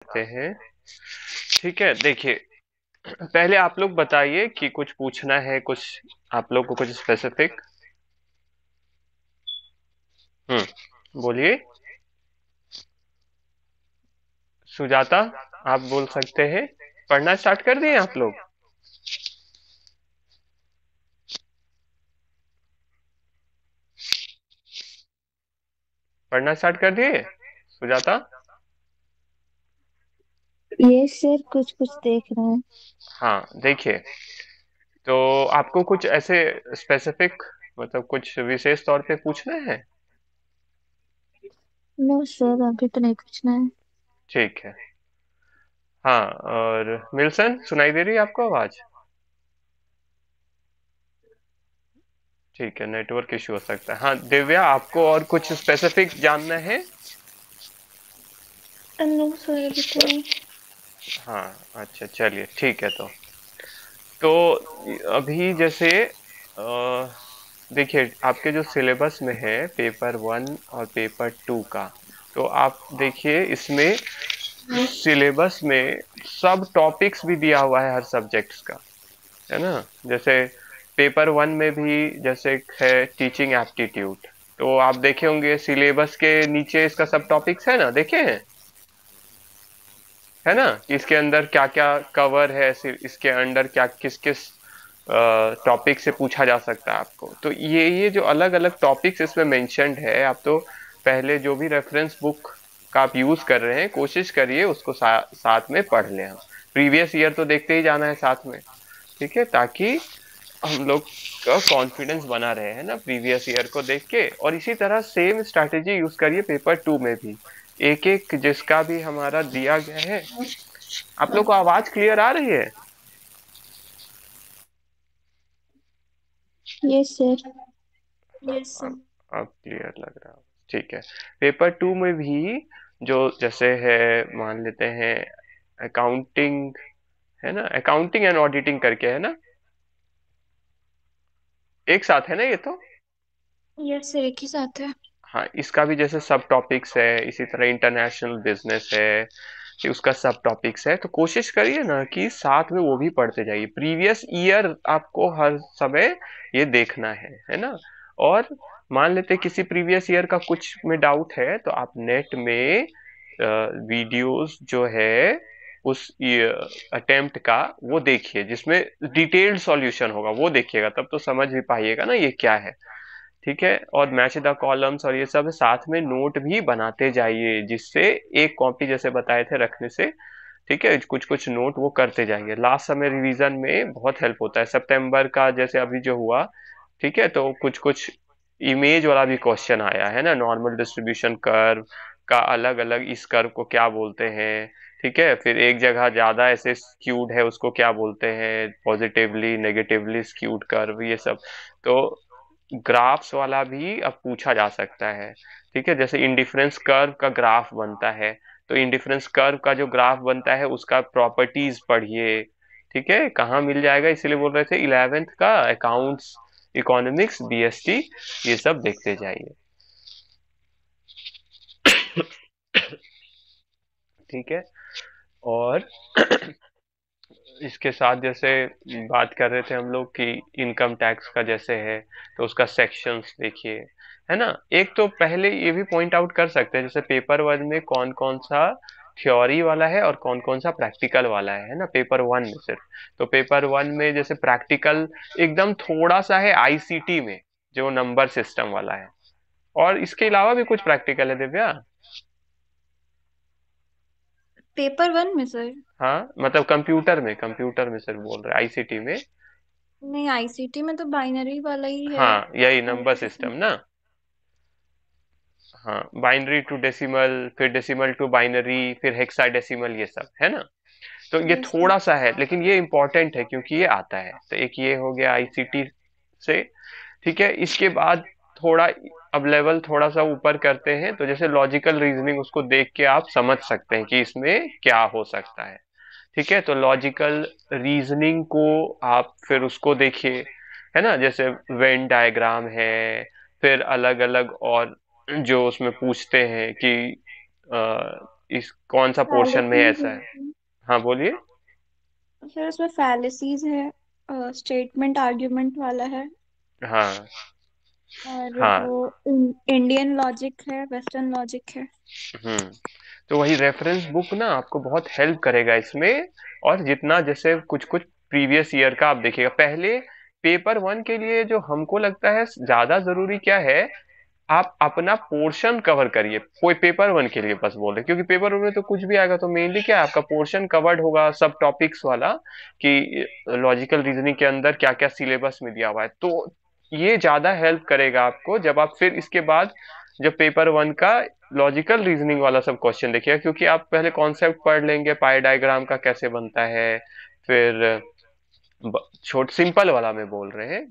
करते हैं। ठीक है, देखिए, पहले आप लोग बताइए कि कुछ पूछना है, कुछ आप लोग को कुछ स्पेसिफिक। बोलिए। सुजाता, आप बोल सकते हैं। पढ़ना स्टार्ट कर दिए आप लोग? पढ़ना स्टार्ट कर दिए सुजाता? ये सर कुछ कुछ देख रहे हैं। हाँ, देखिए, तो आपको कुछ ऐसे स्पेसिफिक, मतलब कुछ विशेष तौर पे पूछना है? नो सर, अभी तो नहीं पूछना है। ठीक है। हाँ, और मिल्सन, सुनाई दे रही है आपको आवाज? ठीक है, नेटवर्क इश्यू हो सकता है। हाँ दिव्या, आपको और कुछ स्पेसिफिक जानना है? नो सर, अभी तो नहीं। हाँ, अच्छा, चलिए, ठीक है। तो अभी जैसे देखिए, आपके जो सिलेबस में है पेपर 1 और पेपर 2 का, तो आप देखिए इसमें सिलेबस में सब टॉपिक्स भी दिया हुआ है हर सब्जेक्ट्स का, है ना? जैसे पेपर 1 में भी जैसे है टीचिंग एप्टीट्यूड, तो आप देखे होंगे सिलेबस के नीचे इसका सब टॉपिक्स है ना, देखे हैं? है ना कि इसके अंदर क्या क्या कवर है, इसके अंदर क्या किस किस टॉपिक से पूछा जा सकता है आपको। तो ये जो अलग अलग टॉपिक्स इसमें मेंशन्ड है, आप तो पहले जो भी रेफरेंस बुक का आप यूज कर रहे हैं, कोशिश करिए उसको साथ में पढ़ लें। हम प्रीवियस ईयर तो देखते ही जाना है साथ में, ठीक है, ताकि हम लोग का कॉन्फिडेंस बना रहे, है ना, प्रीवियस ईयर को देख के। और इसी तरह सेम स्ट्रैटेजी यूज करिए पेपर 2 में भी, एक एक जिसका भी हमारा दिया गया है। आप लोग को आवाज क्लियर आ रही है? Yes sir. अब अब क्लियर लग रहा है, ठीक है। पेपर 2 में भी जो जैसे है, मान लेते हैं अकाउंटिंग, है ना, अकाउंटिंग एंड ऑडिटिंग करके, है ना, एक साथ है ना ये तो? यस सर, एक ही साथ है। हाँ, इसका भी जैसे सब टॉपिक्स है, इसी तरह इंटरनेशनल बिजनेस है, कि उसका सब टॉपिक्स है। तो कोशिश करिए ना कि साथ में वो भी पढ़ते जाइए, प्रीवियस ईयर आपको हर समय ये देखना है ना। और मान लेते किसी प्रीवियस ईयर का कुछ में डाउट है, तो आप नेट में वीडियोस जो है उस अटेम्प्ट का वो देखिए, जिसमें डिटेल्ड सॉल्यूशन होगा, वो देखिएगा, तब तो समझ भी पाइएगा ना ये क्या है। ठीक है, और मैच द कॉलम्स और ये सब साथ में नोट भी बनाते जाइए, जिससे एक कॉपी जैसे बताए थे रखने से, ठीक है, कुछ कुछ नोट वो करते जाइए, लास्ट समय रिवीजन में बहुत हेल्प होता है। सितंबर का जैसे अभी जो हुआ, ठीक है, तो कुछ कुछ इमेज वाला भी क्वेश्चन आया है ना, नॉर्मल डिस्ट्रीब्यूशन कर्व का अलग अलग इस कर्व को क्या बोलते हैं, ठीक है, फिर एक जगह ज्यादा ऐसे स्क्यूड है उसको क्या बोलते हैं, पॉजिटिवली नेगेटिवली स्क्यूड कर्व, ये सब। तो ग्राफ्स वाला भी अब पूछा जा सकता है, ठीक है, जैसे इंडिफरेंस कर्व का ग्राफ बनता है, तो इंडिफरेंस कर्व का जो ग्राफ बनता है उसका प्रॉपर्टीज पढ़िए। ठीक है, कहाँ मिल जाएगा, इसीलिए बोल रहे थे 11th का अकाउंट्स, इकोनॉमिक्स, बीएसटी, ये सब देखते जाइए। ठीक है, और इसके साथ जैसे बात कर रहे थे हम लोग कि इनकम टैक्स का जैसे है, तो उसका सेक्शंस देखिए, है ना। एक तो पहले ये भी पॉइंट आउट कर सकते हैं, जैसे पेपर 1 में कौन कौन सा थ्योरी वाला है और कौन कौन सा प्रैक्टिकल वाला है ना, पेपर 1 में सिर्फ। तो पेपर 1 में जैसे प्रैक्टिकल एकदम थोड़ा सा है आईसीटी में, जो नंबर सिस्टम वाला है, और इसके अलावा भी कुछ प्रैक्टिकल है दिव्या। पेपर 1 में सर? हाँ, मतलब कंप्यूटर में सिर्फ बोल रहे आईसीटी में। नहीं, आईसीटी में तो बाइनरी वाला ही है। हाँ, यही नंबर सिस्टम ना। हाँ, बाइनरी टू डेसिमल, फिर डेसिमल टू बाइनरी, फिर हेक्साडेसिमल, ये सब है ना। तो ये यस सर। थोड़ा सा है, लेकिन ये इंपॉर्टेंट है क्योंकि ये आता है। तो एक ये हो गया आईसीटी से। ठीक है, इसके बाद थोड़ा, अब लेवल थोड़ा सा ऊपर करते हैं, तो जैसे लॉजिकल रीजनिंग, उसको देख के आप समझ सकते हैं कि इसमें क्या हो सकता है। ठीक है, तो लॉजिकल रीजनिंग को आप फिर उसको देखिए, है ना, जैसे वेन डायग्राम है, फिर अलग अलग और जो उसमें पूछते हैं कि इस कौन सा पोर्शन में फैलिसीज ऐसा है। है, हाँ बोलिए। फिर उसमें फैलिसीज है, स्टेटमेंट आर्ग्यूमेंट वाला है, हाँ और हाँ। वो इंडियन लॉजिक है, वेस्टर्न लॉजिक है। हम्म। तो वही रेफरेंस बुक ना आपको बहुत हेल्प करेगा इसमें। और जितना जैसे कुछ कुछ प्रीवियस ईयर का आप देखिएगा पहले, पेपर वन के लिए जो हमको लगता है ज्यादा जरूरी क्या है, आप अपना पोर्शन कवर करिए। कोई पेपर वन के लिए बस बोल रहे, क्योंकि पेपर वन में तो कुछ भी आएगा, तो मेनली क्या है आपका पोर्शन कवर्ड होगा सब टॉपिक्स वाला, कि लॉजिकल रीजनिंग के अंदर क्या क्या सिलेबस में दिया हुआ है। तो ये ज्यादा हेल्प करेगा आपको जब आप फिर इसके बाद जब पेपर वन का लॉजिकल रीजनिंग वाला सब क्वेश्चन देखिएगा, क्योंकि आप पहले कॉन्सेप्ट पढ़ लेंगे पाई डायग्राम का कैसे बनता है। फिर छोट सिंपल वाला में बोल रहे हैं,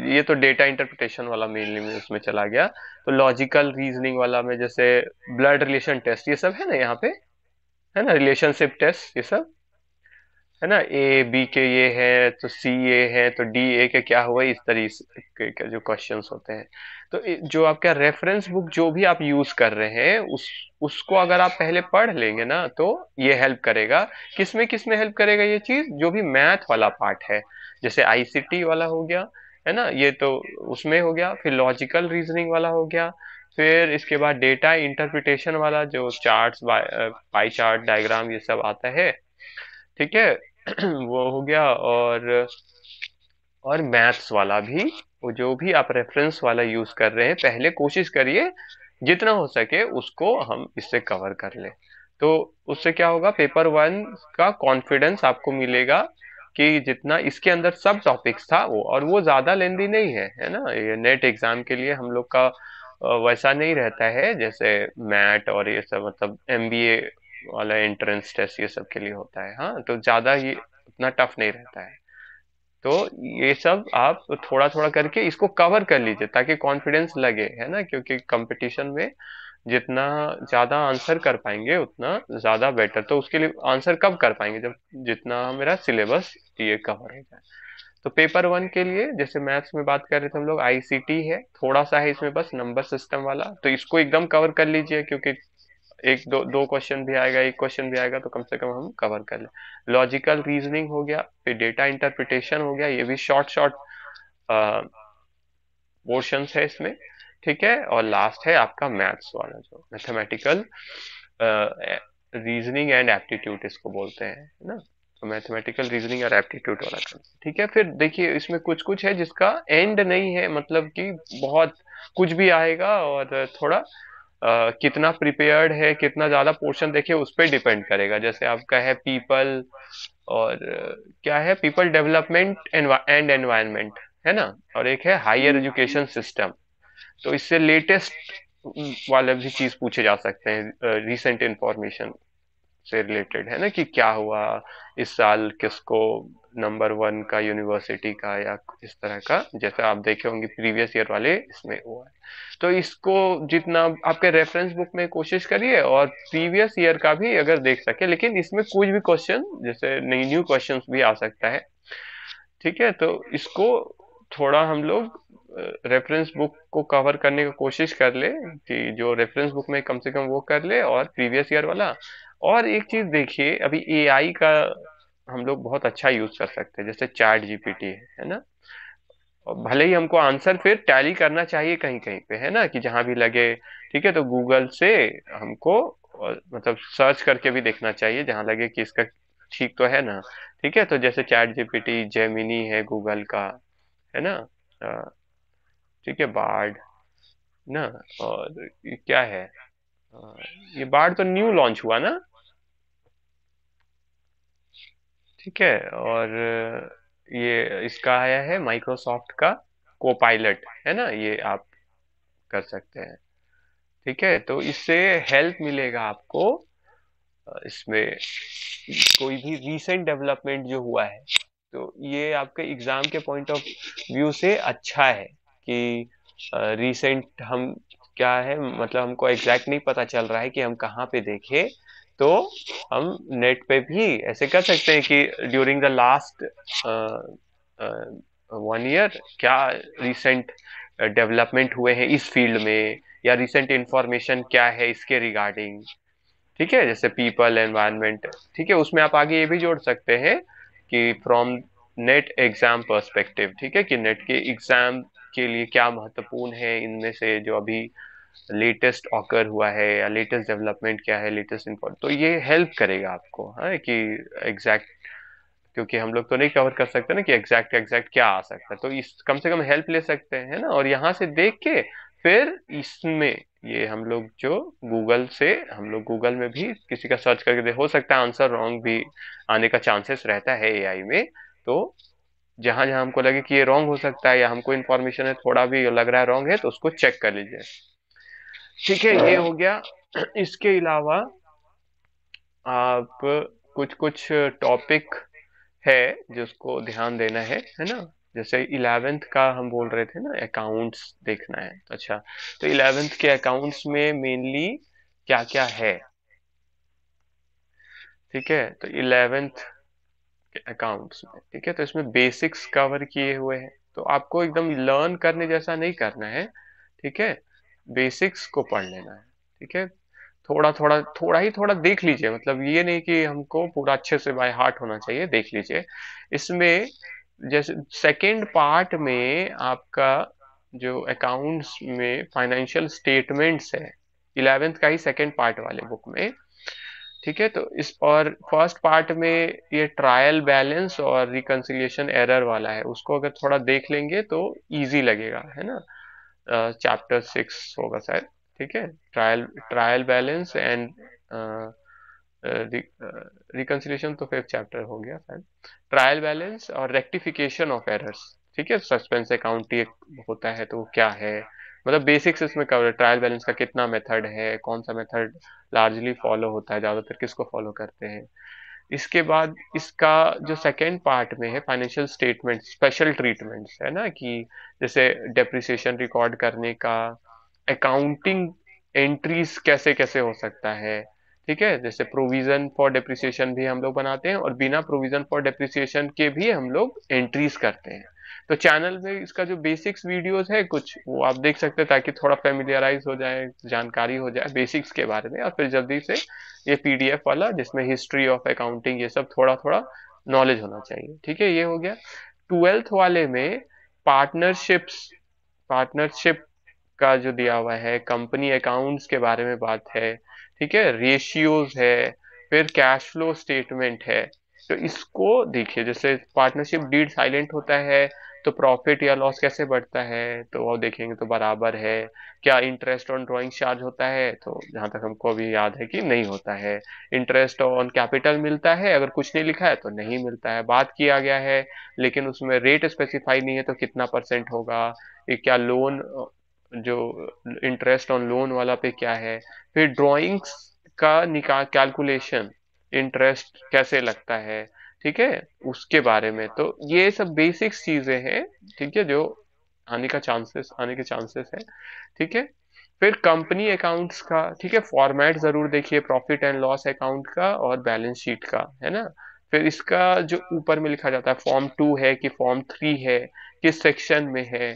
ये तो डेटा इंटरप्रिटेशन वाला मेनली में उसमें चला गया। तो लॉजिकल रीजनिंग वाला में जैसे ब्लड रिलेशन टेस्ट ये सब है ना यहाँ पे, है ना, रिलेशनशिप टेस्ट ये सब है ना, ए बी के ये है तो सी ए है तो डी ए के क्या हुआ, इस तरीके के जो क्वेश्चंस होते हैं। तो जो आपका रेफरेंस बुक जो भी आप यूज कर रहे हैं उसको अगर आप पहले पढ़ लेंगे ना, तो ये हेल्प करेगा। किस में हेल्प करेगा ये चीज, जो भी मैथ वाला पार्ट है, जैसे आईसीटी वाला हो गया, है ना, ये तो उसमें हो गया। फिर लॉजिकल रीजनिंग वाला हो गया। फिर इसके बाद डेटा इंटरप्रिटेशन वाला जो चार्ट्स, पाई चार्ट डायग्राम ये सब आता है, ठीक है। वो हो गया। और मैथ्स वाला भी, वो जो भी आप रेफरेंस वाला यूज कर रहे हैं पहले कोशिश करिए जितना हो सके उसको हम इससे कवर कर ले। तो उससे क्या होगा, पेपर वन का कॉन्फिडेंस आपको मिलेगा कि जितना इसके अंदर सब टॉपिक्स था वो, और वो ज्यादा लेंदी नहीं है ना। ये नेट एग्जाम के लिए हम लोग का वैसा नहीं रहता है जैसे मैट और ये सब, मतलब एमबीए वाला एंट्रेंस टेस्ट ये सब के लिए होता है। हाँ, तो ज्यादा ये उतना टफ नहीं रहता है। तो ये सब आप थोड़ा थोड़ा करके इसको कवर कर लीजिए ताकि कॉन्फिडेंस लगे, है ना, क्योंकि कंपटीशन में जितना ज्यादा आंसर कर पाएंगे उतना ज्यादा बेटर। तो उसके लिए आंसर कब कर पाएंगे, जब जितना मेरा सिलेबस ये कवर हो जाए। तो पेपर वन के लिए जैसे मैथ्स में बात कर रहे थे हम लोग, आईसीटी है, थोड़ा सा है इसमें बस नंबर सिस्टम वाला, तो इसको एकदम कवर कर लीजिए, क्योंकि एक दो दो क्वेश्चन भी आएगा, एक क्वेश्चन भी आएगा, तो कम से कम हम कवर कर ले। लॉजिकल रीजनिंग हो गया, फिर डेटा इंटरप्रिटेशन हो गया, ये भी शॉर्ट शॉर्ट पोर्शंस है इसमें, ठीक है। और लास्ट है आपका मैथ्स वाला जो मैथमेटिकल रीजनिंग एंड एप्टीट्यूड इसको बोलते हैं, है ना। तो मैथमेटिकल रीजनिंग और एप्टीट्यूड वाला concept, ठीक है। फिर देखिए इसमें कुछ कुछ है जिसका एंड नहीं है, मतलब कि बहुत कुछ भी आएगा। और थोड़ा कितना प्रिपेयर्ड है, कितना ज्यादा पोर्शन देखिए उस पर डिपेंड करेगा। जैसे आपका है पीपल, और क्या है, पीपल डेवलपमेंट एंड एनवायरनमेंट, है ना। और एक है हायर हम्म, एजुकेशन सिस्टम। तो इससे लेटेस्ट वाले भी चीज पूछे जा सकते हैं, रिसेंट इंफॉर्मेशन से रिलेटेड, है ना, कि क्या हुआ इस साल, किसको नंबर वन का यूनिवर्सिटी का, या इस तरह का, जैसे आप देखे होंगे प्रीवियस ईयर वाले इसमें हुआ है। तो इसको जितना आपके रेफरेंस बुक में कोशिश करिए, और प्रीवियस ईयर का भी अगर देख सके, लेकिन इसमें कुछ भी क्वेश्चन जैसे नई न्यू क्वेश्चंस भी आ सकता है, ठीक है। तो इसको थोड़ा हम लोग रेफरेंस बुक को कवर करने की कोशिश कर ले, कि जो रेफरेंस बुक में कम से कम वो कर ले, और प्रीवियस ईयर वाला। और एक चीज देखिए, अभी एआई का हम लोग बहुत अच्छा यूज कर सकते हैं, जैसे चैट जीपीटी है ना। और भले ही हमको आंसर फिर टैली करना चाहिए कहीं कहीं पे, है ना, कि जहां भी लगे, ठीक है। तो गूगल से हमको मतलब सर्च करके भी देखना चाहिए जहां लगे कि इसका ठीक तो है ना, ठीक है। तो जैसे चैट जीपीटी, जेमिनी है गूगल का, है ना, अ, ठीक है, बार्ड ना। और ये क्या है, अ, ये बार्ड तो न्यू लॉन्च हुआ ना, ठीक है। और ये इसका आया है माइक्रोसॉफ्ट का कोपायलट, है ना, ये आप कर सकते हैं, ठीक है। तो इससे हेल्प मिलेगा आपको इसमें कोई भी रीसेंट डेवलपमेंट जो हुआ है, तो ये आपके एग्जाम के पॉइंट ऑफ व्यू से अच्छा है कि रीसेंट हम क्या है, मतलब हमको एग्जैक्ट नहीं पता चल रहा है कि हम कहाँ पे देखें। तो हम नेट पे भी ऐसे कर सकते हैं कि ड्यूरिंग द लास्ट 1 ईयर क्या रिसेंट डेवलपमेंट हुए हैं इस फील्ड में, या रिसेंट इंफॉर्मेशन क्या है इसके रिगार्डिंग, ठीक है, जैसे पीपल, एनवायरनमेंट, ठीक है, उसमें आप आगे ये भी जोड़ सकते हैं कि फ्रॉम नेट एग्जाम पर्सपेक्टिव, ठीक है, कि नेट के एग्जाम के लिए क्या महत्वपूर्ण है, इनमें से जो अभी लेटेस्ट ऑकर हुआ है या लेटेस्ट डेवलपमेंट क्या है, लेटेस्ट इन्फो, तो ये हेल्प करेगा आपको, हाँ, कि एग्जैक्ट, क्योंकि हम लोग तो नहीं कवर कर सकते ना कि एग्जैक्ट एग्जैक्ट क्या आ सकता है, तो इस कम से कम हेल्प ले सकते हैं ना, और यहाँ से देख के फिर इसमें ये हम लोग जो गूगल से, हम लोग गूगल में भी किसी का सर्च करके हो सकता है आंसर रॉन्ग भी आने का चांसेस रहता है एआई में, तो जहां जहां हमको लगे कि ये रॉन्ग हो सकता है या हमको इन्फॉर्मेशन है थोड़ा भी लग रहा है रॉन्ग है, तो उसको चेक कर लीजिए। ठीक है, ये हो गया। इसके अलावा आप कुछ कुछ टॉपिक है जिसको ध्यान देना है ना, जैसे 11th का हम बोल रहे थे ना, अकाउंट्स देखना है, अच्छा, तो 11th के अकाउंट्स में मेनली क्या क्या है, ठीक है, तो 11th के अकाउंट्स में, ठीक है, तो इसमें बेसिक्स कवर किए हुए हैं, तो आपको एकदम लर्न करने जैसा नहीं करना है, ठीक है, बेसिक्स को पढ़ लेना है, ठीक है, थोड़ा थोड़ा थोड़ा ही थोड़ा देख लीजिए, मतलब ये नहीं कि हमको पूरा अच्छे से बाय हार्ट होना चाहिए, देख लीजिए इसमें। जैसे सेकंड पार्ट में आपका जो अकाउंट्स में फाइनेंशियल स्टेटमेंट्स है, 11th का ही सेकंड पार्ट वाले बुक में, ठीक है, तो इस और फर्स्ट पार्ट में ये ट्रायल बैलेंस और रिकंसिलिएशन एरर वाला है, उसको अगर थोड़ा देख लेंगे तो इजी लगेगा, है ना, चैप्टर 6 होगा शायद, ठीक है, trial trial balance and reconciliation तो फिफ्थ चैप्टर हो गया शायद, ट्रायल बैलेंस और रेक्टिफिकेशन ऑफ एरर्स, ठीक है, सस्पेंस अकाउंट एक होता है तो क्या है, मतलब बेसिक्स इसमें कवर, ट्रायल बैलेंस का कितना मेथड है, कौन सा मेथड लार्जली फॉलो होता है, ज्यादातर किसको फॉलो करते हैं। इसके बाद इसका जो सेकेंड पार्ट में है फाइनेंशियल स्टेटमेंट स्पेशल ट्रीटमेंट्स, है ना, कि जैसे डेप्रिसिएशन रिकॉर्ड करने का, अकाउंटिंग एंट्रीज कैसे कैसे हो सकता है, ठीक है, जैसे प्रोविजन फॉर डेप्रिसिएशन भी हम लोग बनाते हैं और बिना प्रोविजन फॉर डेप्रिसिएशन के भी हम लोग एंट्रीज करते हैं, तो चैनल में इसका जो बेसिक्स वीडियोस है कुछ वो आप देख सकते हैं ताकि थोड़ा फेमिलियराइज हो जाए, जानकारी हो जाए बेसिक्स के बारे में, और फिर जल्दी से ये पीडीएफ वाला जिसमें हिस्ट्री ऑफ अकाउंटिंग ये सब थोड़ा थोड़ा नॉलेज होना चाहिए, ठीक है, ये हो गया। 12th वाले में पार्टनरशिप्स, पार्टनरशिप का जो दिया हुआ है, कंपनी अकाउंट्स के बारे में बात है, ठीक है, रेशियोज है, फिर कैश फ्लो स्टेटमेंट है, तो इसको देखिए, जैसे पार्टनरशिप डीड साइलेंट होता है तो प्रॉफिट या लॉस कैसे बढ़ता है, तो वो देखेंगे तो बराबर है, क्या इंटरेस्ट ऑन ड्राइंग चार्ज होता है, तो जहां तक हमको अभी याद है कि नहीं होता है, इंटरेस्ट ऑन कैपिटल मिलता है, अगर कुछ नहीं लिखा है तो नहीं मिलता है, बात किया गया है लेकिन उसमें रेट स्पेसिफाई नहीं है तो कितना परसेंट होगा, ये क्या लोन, जो इंटरेस्ट ऑन लोन वाला पे क्या है, फिर ड्राइंग्स का निकाल कैलकुलेशन, इंटरेस्ट कैसे लगता है, ठीक है, उसके बारे में, तो ये सब बेसिक्स चीजें हैं, ठीक है, जो आने के चांसेस है, ठीक है, फिर कंपनी अकाउंट्स का, ठीक है, फॉर्मेट जरूर देखिए, प्रॉफिट एंड लॉस अकाउंट का और बैलेंस शीट का, है ना, फिर इसका जो ऊपर में लिखा जाता है फॉर्म 2 है कि फॉर्म 3 है, किस सेक्शन में है,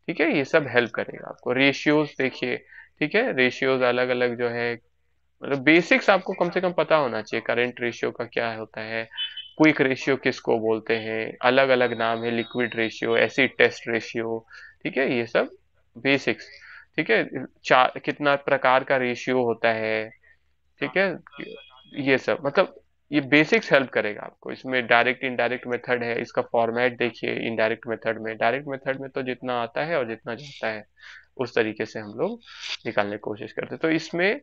ठीक है, ये सब हेल्प करेगा आपको। रेशियोज देखिए, ठीक है, रेशियोज अलग अलग जो है, मतलब बेसिक्स आपको कम से कम पता होना चाहिए, करेंट रेशियो का क्या होता है, क्विक रेशियो किसको बोलते हैं, अलग अलग नाम है, liquid ratio, acid test ratio, ठीक है, ये सब बेसिक्स, ठीक है, चार कितना प्रकार का रेशियो होता है, ठीक है, ये सब मतलब ये बेसिक्स हेल्प करेगा आपको, इसमें डायरेक्ट इनडायरेक्ट मेथड है, इसका फॉर्मेट देखिए, इनडायरेक्ट मेथड में, डायरेक्ट मेथड में तो जितना आता है और जितना जाता है उस तरीके से हम लोग निकालने की कोशिश करते हैं, तो इसमें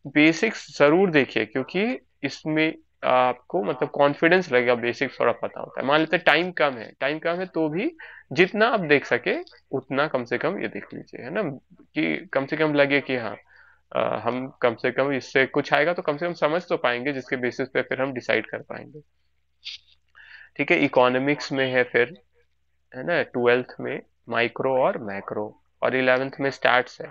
बेसिक्स जरूर देखिए, क्योंकि इसमें आपको मतलब कॉन्फिडेंस लगेगा, बेसिक्स थोड़ा पता होता है, मान लेते टाइम कम है, टाइम कम है तो भी जितना आप देख सके उतना कम से कम ये देख लीजिए, है ना, कि कम से कम लगे कि हाँ, हम कम से कम इससे कुछ आएगा तो कम से कम समझ तो पाएंगे, जिसके बेसिस पे फिर हम डिसाइड कर पाएंगे, ठीक है, इकोनॉमिक्स में है फिर, है ना, 12th में माइक्रो और मैक्रो, और 11th में स्टैट्स है,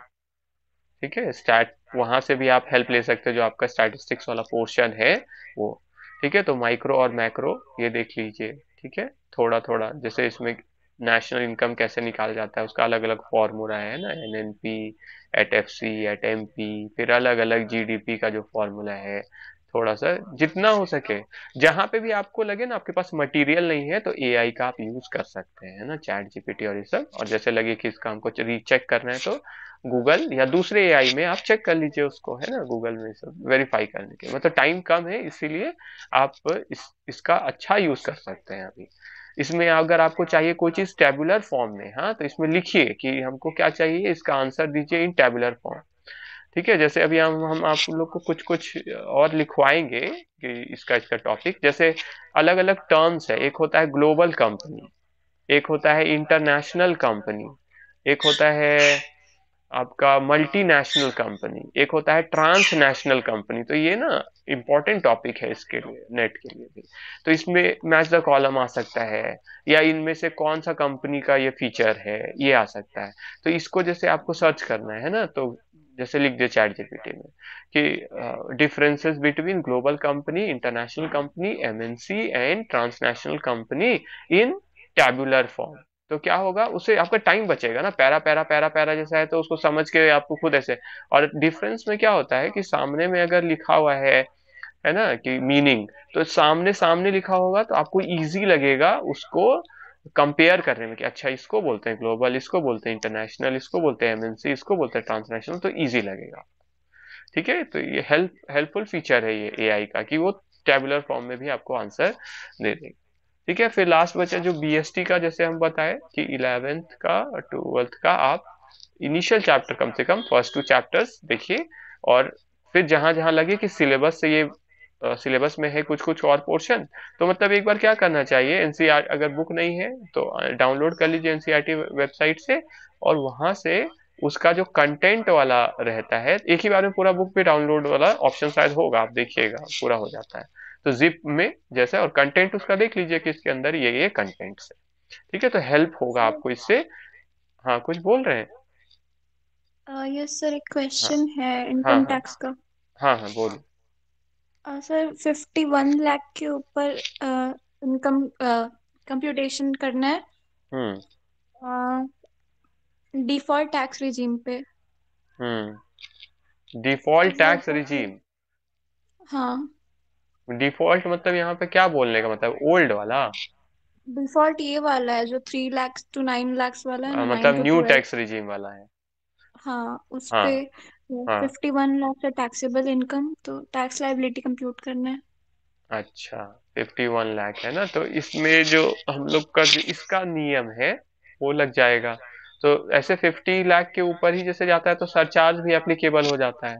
ठीक है, स्टैट वहां से भी आप हेल्प ले सकते हो, जो आपका स्टैटिस्टिक्स वाला पोर्शन है वो, ठीक है, तो माइक्रो और मैक्रो ये देख लीजिए, ठीक है, थोड़ा थोड़ा जैसे इसमें नेशनल इनकम कैसे निकाला जाता है, उसका अलग अलग फॉर्मूला है ना, NNP, at F C, at M P, फिर अलग अलग जीडीपी का जो फॉर्मूला है, थोड़ा सा जितना हो सके, जहां पे भी आपको लगे ना आपके पास मटेरियल नहीं है, तो एआई का आप यूज कर सकते हैं ना, चैट जीपीटी और ये सब। और जैसे लगे कि इसका हमको रीचेक करना है, तो गूगल या दूसरे एआई में आप चेक कर लीजिए उसको, है ना, गूगल में सब वेरीफाई करने के, मतलब टाइम कम है इसीलिए आप इसका अच्छा यूज कर सकते हैं अभी। इसमें अगर आपको चाहिए कोई चीज टेबुलर फॉर्म में, हाँ, तो इसमें लिखिए कि हमको क्या चाहिए, इसका आंसर दीजिए इन टेबुलर फॉर्म। ठीक है, जैसे अभी हम आप लोग को कुछ कुछ और लिखवाएंगे कि इसका इसका टॉपिक, जैसे अलग अलग टर्म्स है, एक होता है ग्लोबल कंपनी, एक होता है इंटरनेशनल कंपनी, एक होता है आपका मल्टीनेशनल कंपनी, एक होता है ट्रांसनेशनल कंपनी। तो ये ना इंपॉर्टेंट टॉपिक है इसके लिए, नेट के लिए भी। तो इसमें मैच द कॉलम आ सकता है, या इनमें से कौन सा कंपनी का ये फीचर है, ये आ सकता है। तो इसको जैसे आपको सर्च करना है ना, तो जैसे लिख दे चैट जीपीटी में कि differences between global company, international company, MNC and transnational company in tabular form. तो क्या होगा, उससे आपका टाइम बचेगा ना, पैरा पैरा पैरा पैरा जैसा है तो उसको समझ के आपको खुद ऐसे। और डिफरेंस में क्या होता है कि सामने में अगर लिखा हुआ है ना, कि मीनिंग, तो सामने सामने लिखा होगा तो आपको इजी लगेगा उसको कंपेयर करने में, कि अच्छा इसको बोलते हैं ग्लोबल, इसको बोलते हैं इंटरनेशनल, इसको बोलते हैं एमएनसी, इसको बोलते हैं ट्रांसनेशनल, तो इजी लगेगा। ठीक है, तो ये हेल्पफुल फीचर है ये एआई का, कि वो टेबुलर फॉर्म में भी आपको आंसर दे देगा। ठीक है, फिर लास्ट बचा जो बीएसटी का, जैसे हम बताए कि 11th का 12th का आप इनिशियल चैप्टर कम से कम फर्स्ट 2 चैप्टर्स देखिए, और फिर जहां जहां लगे कि सिलेबस से ये सिलेबस में है कुछ कुछ और पोर्शन, तो मतलब एक बार क्या करना चाहिए, एनसीईआरटी अगर बुक नहीं है तो डाउनलोड कर लीजिए एनसीईआरटी वेबसाइट से, और वहां से उसका जो कंटेंट वाला रहता है, एक ही बार में पूरा बुक पे डाउनलोड वाला ऑप्शन शायद होगा, आप देखिएगा पूरा हो जाता है, तो जिप में जैसे, और कंटेंट उसका देख लीजिए कि इसके अंदर ये कंटेंट्स है। ठीक है, तो हेल्प होगा सर आपको इससे। हाँ, कुछ बोल रहे हैं? यस सर, एक हाँ क्वेश्चन है हाँ इनकम हाँ टैक्स का। हाँ हाँ, बोलिए। सर 51 लाख के ऊपर इनकम कंप्यूटेशन करना है हम्म डिफॉल्ट टैक्स रिजीम पे। तो डिफॉल्ट वो टैक्स कैसे? रिजीम। हाँ, डिफॉल्ट मतलब यहाँ पे क्या बोलने का मतलब, ओल्ड वाला? डिफॉल्ट ये वाला है जो 3 lakhs to 9 lakhs वाला है ना, नाइन मतलब two new twelve tax regime वाला है? हाँ, उस हाँ पे हाँ। 51 लाख का टैक्सेबल इनकम, तो टैक्स लाइबिलिटी कंप्यूट करना है। अच्छा, 51 लाख है ना, तो इसमें जो हम लोग का जो इसका नियम है वो लग जाएगा। तो ऐसे 50 लाख के ऊपर ही जैसे जाता है तो सरचार्ज भी एप्लीकेबल हो जाता है।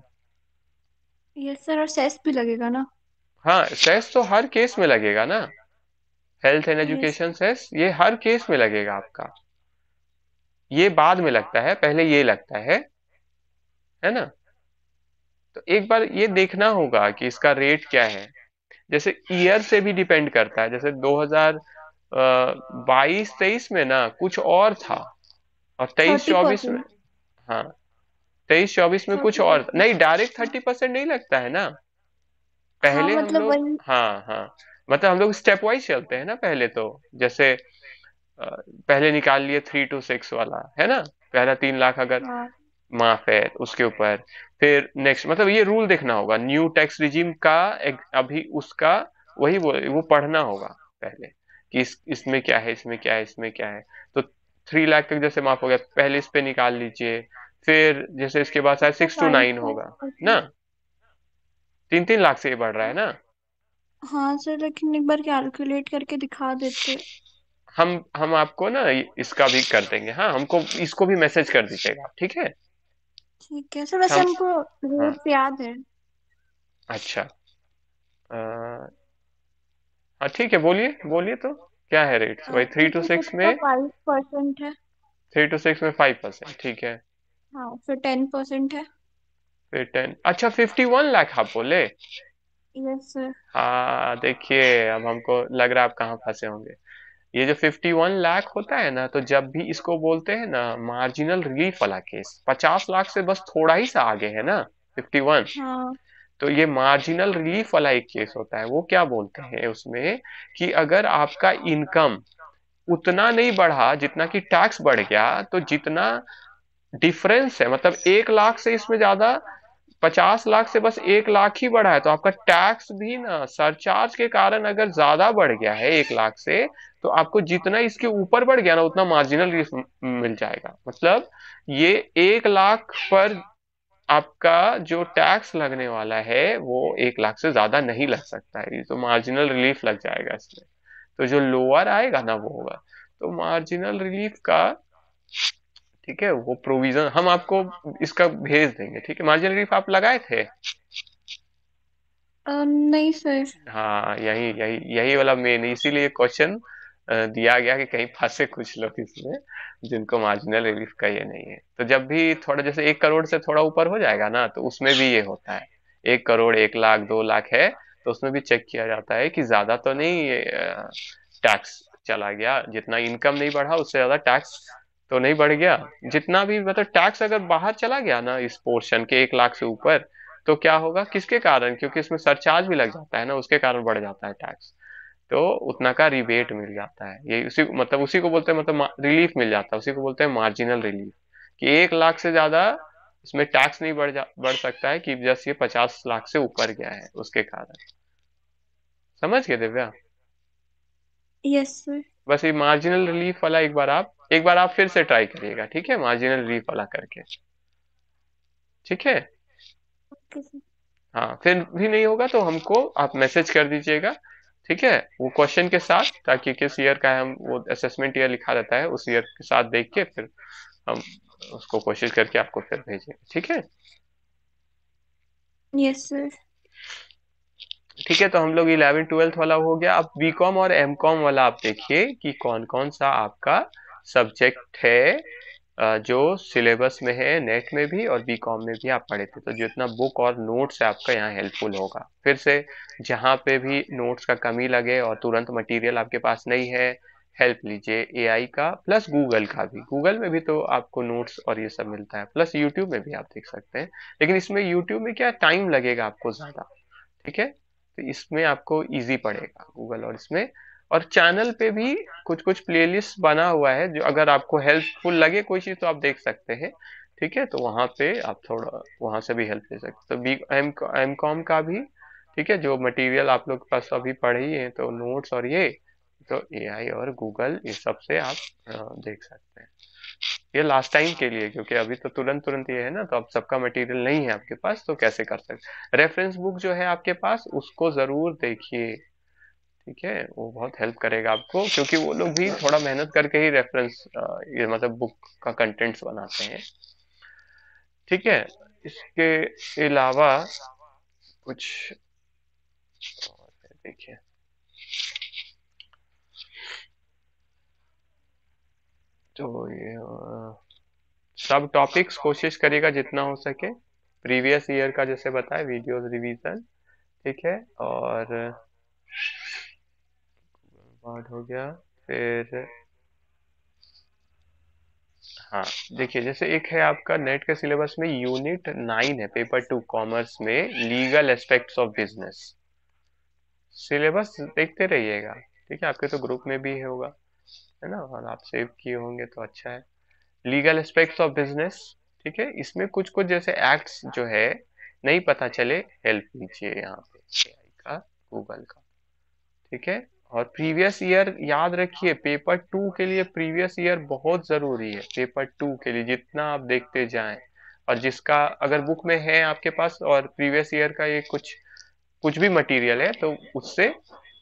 यस सर, और सेस भी लगेगा ना? हाँ, सेस तो हर केस में लगेगा ना, health and yes. Education cess ये हर केस में लगेगा आपका। ये बाद में लगता है, पहले ये लगता है ना। तो एक बार ये देखना होगा कि इसका रेट क्या है। जैसे ईयर से भी डिपेंड करता है, जैसे 2022-23 में ना कुछ और था, और तेईस थर्टी चौबीस में, परसेंट हाँ, 23-24 में कुछ थर्टी और परसेंट नहीं, डायरेक्ट 30% नहीं लगता है ना। हाँ, पहले हम मतलब लोग, वही। हाँ हाँ, मतलब हम लोग स्टेप वाइज चलते हैं ना, पहले तो जैसे पहले निकाल लिए 3 to 6 वाला, है ना, पहला 3 लाख अगर हाँ, माफ है उसके ऊपर, फिर नेक्स्ट, मतलब ये रूल देखना होगा न्यू टैक्स रिजीम का, अभी उसका वही वो पढ़ना होगा पहले, कि इसमें क्या है, इसमें क्या है, इसमें क्या है। तो 3 लाख तक जैसे माफ हो गया, पहले इस पे निकाल लीजिए, फिर जैसे इसके बाद शायद इसका 6 to 9 होगा 5%। ना, 3-3 लाख से ये बढ़ रहा है ना। हाँ सर, लेकिन एक बार कैलकुलेट करके दिखा देते। हम आपको ना इसका भी कर देंगे, हाँ, हमको इसको भी मैसेज कर दीजिएगा, ठीक है। ठीक है सर, वैसे हम, हमको हाँ, रेट याद है। अच्छा, हाँ ठीक है, बोलिए बोलिए, तो क्या है रेट्स, वही थ्री टू 56 सिक्स का में 5% है। 5%, ठीक है। हाँ, फिर 10% है। फिर 10, अच्छा 51 लाख आप बोले। Yes sir. हाँ देखिए, अब हमको लग रहा है आप कहाँ फंसे होंगे। ये जो 51 लाख होता है ना, तो जब भी इसको बोलते हैं ना मार्जिनल रिलीफ वाला केस, 50 लाख से बस थोड़ा ही सा आगे है ना 51, हाँ। तो ये मार्जिनल रिलीफ वाला एक केस होता है। वो क्या बोलते हैं उसमें, कि अगर आपका इनकम उतना नहीं बढ़ा जितना कि टैक्स बढ़ गया, तो जितना डिफरेंस है, मतलब 1 लाख से इसमें ज्यादा, 50 लाख से बस 1 लाख ही बढ़ा है, तो आपका टैक्स भी ना सरचार्ज के कारण अगर ज्यादा बढ़ गया है 1 लाख से, तो आपको जितना इसके ऊपर बढ़ गया ना उतना मार्जिनल रिलीफ मिल जाएगा। मतलब ये 1 लाख पर आपका जो टैक्स लगने वाला है वो 1 लाख से ज्यादा नहीं लग सकता है, ये तो मार्जिनल रिलीफ लग जाएगा इसमें। तो जो लोअर आएगा ना वो होगा, तो मार्जिनल रिलीफ का, ठीक है, वो प्रोविजन हम आपको इसका भेज देंगे, ठीक है। मार्जिनल रिलीफ आप लगाए थे? नहीं सर। हाँ, यही यही यही वाला मेन, इसीलिए क्वेश्चन दिया गया कि कहीं फंसे कुछ लोग इसमें जिनको मार्जिनल रिलीफ का ये नहीं है। तो जब भी थोड़ा जैसे 1 करोड़ से थोड़ा ऊपर हो जाएगा ना, तो उसमें भी ये होता है। 1 करोड़, 1 लाख, 2 लाख है, तो उसमें भी चेक किया जाता है कि ज्यादा तो नहीं टैक्स चला गया, जितना इनकम नहीं बढ़ा उससे ज्यादा टैक्स तो नहीं बढ़ गया। जितना भी मतलब टैक्स अगर बाहर चला गया ना इस पोर्शन के 1 लाख से ऊपर, तो क्या होगा, किसके कारण, क्योंकि इसमें सरचार्ज भी लग जाता है ना, उसके कारण बढ़ जाता है टैक्स। तो उतना का रिबेट मिल जाता है, ये उसी मतलब उसी को बोलते हैं, मतलब रिलीफ मिल जाता है, उसी को बोलते हैं मार्जिनल रिलीफ। कि 1 लाख से ज्यादा इसमें टैक्स नहीं बढ़ सकता है, कि जैसे ये 50 लाख से ऊपर गया है उसके कारण। समझ गए दिव्या? Yes sir. बस ये मार्जिनल रिलीफ वाला एक बार आप फिर से ट्राई करिएगा, ठीक है, मार्जिनल रिलीफ वाला करके। ठीक है। Okay sir. हाँ, फिर भी नहीं होगा तो हमको आप मैसेज कर दीजिएगा, ठीक है, वो क्वेश्चन के साथ, ताकि किस ईयर का है, हम वो असेसमेंट ईयर लिखा रहता है उस ईयर के साथ देख के फिर हम उसको कोशिश करके आपको फिर भेजेंगे, ठीक है। Yes sir. ठीक है, तो हम लोग 11th 12th वाला हो गया। अब बीकॉम और एमकॉम वाला आप देखिए कि कौन कौन सा आपका सब्जेक्ट है जो सिलेबस में है, नेट में भी और बीकॉम में भी आप पढ़े थे, तो जितना बुक और नोट्स है आपका यहाँ हेल्पफुल होगा। फिर से जहाँ पे भी नोट्स का कमी लगे और तुरंत मटेरियल आपके पास नहीं है, हेल्प लीजिए एआई का, प्लस गूगल का भी। गूगल में भी तो आपको नोट्स और ये सब मिलता है, प्लस यूट्यूब में भी आप देख सकते हैं। लेकिन इसमें यूट्यूब में क्या टाइम लगेगा आपको ज्यादा, ठीक है, तो इसमें आपको इजी पड़ेगा गूगल और इसमें। और चैनल पे भी कुछ कुछ प्लेलिस्ट बना हुआ है, जो अगर आपको हेल्पफुल लगे कोई चीज तो आप देख सकते हैं, ठीक है, तो वहां पे आप थोड़ा वहां से भी हेल्प ले सकते हैं। तो बी एम कॉम का भी, ठीक है, जो मटेरियल आप लोग के पास अभी पढ़े ही है, तो नोट्स और ये, तो एआई और गूगल इस सब से आप देख सकते हैं। ये लास्ट टाइम के लिए, क्योंकि अभी तो तुरंत तुरंत ये है ना, तो अब सबका मटेरियल नहीं है आपके पास, तो कैसे कर सकते। रेफरेंस बुक जो है आपके पास उसको जरूर देखिए, ठीक है, वो बहुत हेल्प करेगा आपको, क्योंकि वो लोग भी थोड़ा मेहनत करके ही रेफरेंस ये मतलब बुक का कंटेंट्स बनाते हैं, ठीक है। इसके अलावा कुछ और है, देखिए, तो ये सब टॉपिक्स कोशिश करिएगा जितना हो सके, प्रीवियस ईयर का जैसे बताए वीडियोस रिवीजन, ठीक है। और वर्ड हो गया, फिर हाँ, देखिए जैसे एक है आपका नेट के सिलेबस में यूनिट 9 है, पेपर 2 कॉमर्स में, legal aspects of business. Syllabus देखते रहिएगा, ठीक है, आपके तो ग्रुप में भी होगा, है ना, और आप सेव किए होंगे तो अच्छा है। लीगल एस्पेक्ट्स ऑफ बिजनेस, ठीक है, इसमें कुछ कुछ जैसे एक्ट्स जो है नहीं पता चले, हेल्प लीजिए यहाँ पे एआई का, गूगल का, ठीक है। और प्रीवियस ईयर याद रखिए, पेपर 2 के लिए प्रीवियस ईयर बहुत जरूरी है, पेपर 2 के लिए जितना आप देखते जाएं। और जिसका अगर बुक में है आपके पास और प्रीवियस ईयर का ये कुछ कुछ भी मटेरियल है, तो उससे,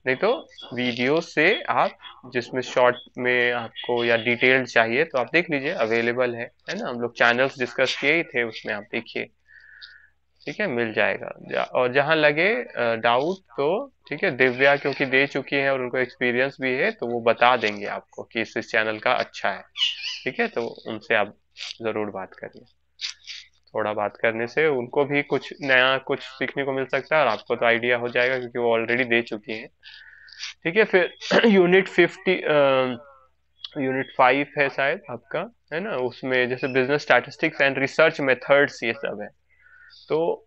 नहीं तो वीडियो से आप, जिसमें शॉर्ट में आपको या डिटेल्ड चाहिए तो आप देख लीजिए, अवेलेबल है ना, हम लोग चैनल्स डिस्कस किए ही थे उसमें, आप देखिए, ठीक है, मिल जाएगा। और जहां लगे डाउट तो, ठीक है, दिव्या क्योंकि दे चुकी है और उनको एक्सपीरियंस भी है, तो वो बता देंगे आपको कि इस चैनल का अच्छा है, ठीक है, तो उनसे आप जरूर बात करिए। थोड़ा बात करने से उनको भी कुछ नया कुछ सीखने को मिल सकता है, और आपको तो आइडिया हो जाएगा क्योंकि वो ऑलरेडी दे चुकी हैं, ठीक है। फिर यूनिट 5 है शायद आपका, है ना, उसमें जैसे business statistics and research methods ये सब है। तो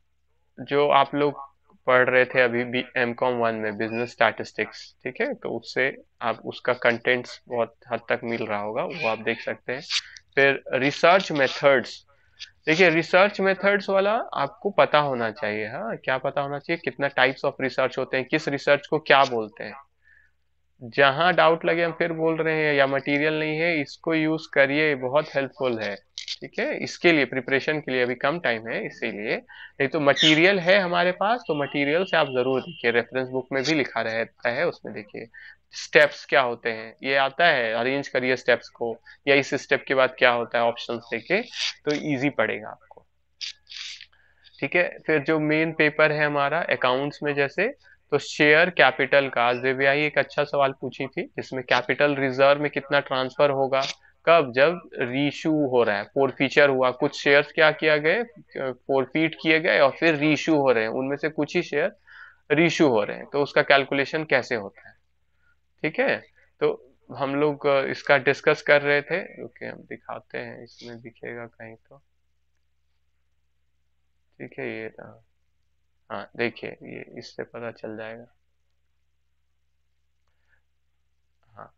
जो आप लोग पढ़ रहे थे अभी भी M.Com 1 में बिजनेस स्टैटिस्टिक्स, ठीक है, तो उससे आप उसका कंटेंट्स बहुत हद तक मिल रहा होगा, वो आप देख सकते हैं। फिर रिसर्च मेथड्स, देखिए रिसर्च मेथड्स वाला आपको पता होना चाहिए। हाँ, क्या पता होना चाहिए, कितना टाइप्स ऑफ रिसर्च होते हैं, किस रिसर्च को क्या बोलते हैं। जहां डाउट लगे हम फिर बोल रहे हैं, या मटेरियल नहीं है इसको यूज करिए, बहुत हेल्पफुल है, ठीक है। इसके लिए प्रिपरेशन के लिए अभी कम टाइम है इसीलिए, नहीं तो मटेरियल है हमारे पास, तो मटेरियल से आप जरूर देखिए, रेफरेंस बुक में भी लिखा रहता है, उसमें देखिए स्टेप्स क्या होते हैं, ये आता है, अरेंज करिए स्टेप्स को, या इस स्टेप के बाद क्या होता है, ऑप्शंस देके, तो इजी पड़ेगा आपको, ठीक है। फिर जो मेन पेपर है हमारा अकाउंट्स में, जैसे तो शेयर कैपिटल का जेबीआई एक अच्छा सवाल पूछी थी, जिसमें कैपिटल रिजर्व में कितना ट्रांसफर होगा, कब, जब रीशू हो रहा है, फोरफीचर हुआ, कुछ शेयर्स क्या किया गए, फोरफीट किए गए और फिर रीशू हो रहे हैं, उनमें से कुछ ही शेयर रीशू हो रहे हैं, तो उसका कैलकुलेशन कैसे होता है, ठीक है। तो हम लोग इसका डिस्कस कर रहे थे, ओके हम दिखाते हैं, इसमें दिखेगा कहीं तो, ठीक है, ये रहा। हाँ देखिए, ये इससे पता चल जाएगा। हाँ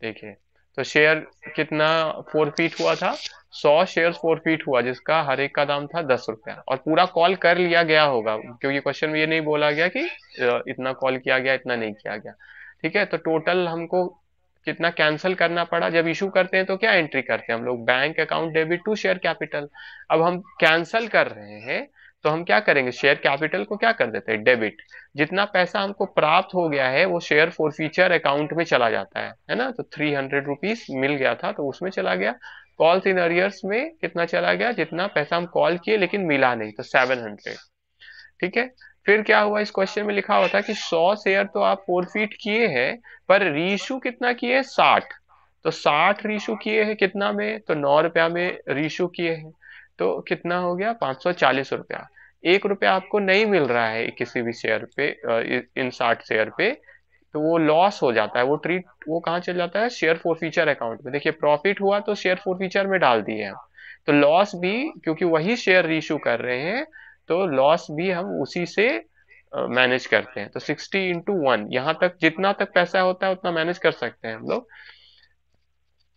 देखिए, तो शेयर कितना फोरफीट हुआ था, 100 शेयर फोरफीट हुआ, जिसका हर एक का दाम था 10 रुपया, और पूरा कॉल कर लिया गया होगा, क्योंकि क्वेश्चन में ये नहीं बोला गया कि इतना कॉल किया गया इतना नहीं किया गया, ठीक है। तो टोटल हमको कितना कैंसिल करना पड़ा, जब इशू करते हैं तो क्या एंट्री करते हैं हम लोग, bank account debit to share capital. अब हम कैंसिल कर रहे हैं, तो हम क्या करेंगे, शेयर कैपिटल को क्या कर देते हैं, डेबिट, जितना पैसा हमको प्राप्त हो गया है वो शेयर फॉरफीचर अकाउंट में चला जाता है ना, तो 300 रुपीज मिल गया था तो उसमें चला गया। कॉल्स इन अरियर्स में कितना चला गया, जितना पैसा हम कॉल किए लेकिन मिला नहीं, तो 700, ठीक है। फिर क्या हुआ, इस क्वेश्चन में लिखा हुआ था कि 100 शेयर तो आप फोरफीट किए हैं, पर रीशू कितना किए, 60, तो 60 रीशू किए हैं कितना में, तो 9 रुपया में रीशू किए हैं, तो कितना हो गया, 540 रुपया। 1 रुपया आपको नहीं मिल रहा है किसी भी शेयर पे, इन 60 शेयर पे, तो वो लॉस हो जाता है, वो कहाँ चल जाता है, शेयर फॉरफीचर अकाउंट में। देखिए प्रॉफिट हुआ तो शेयर फॉरफीचर में डाल दिए हम, तो लॉस भी, क्योंकि वही शेयर रीशू कर रहे हैं, तो लॉस भी हम उसी से मैनेज करते हैं। तो 60 into 1, यहाँ तक जितना तक पैसा होता है उतना मैनेज कर सकते हैं हम लोग,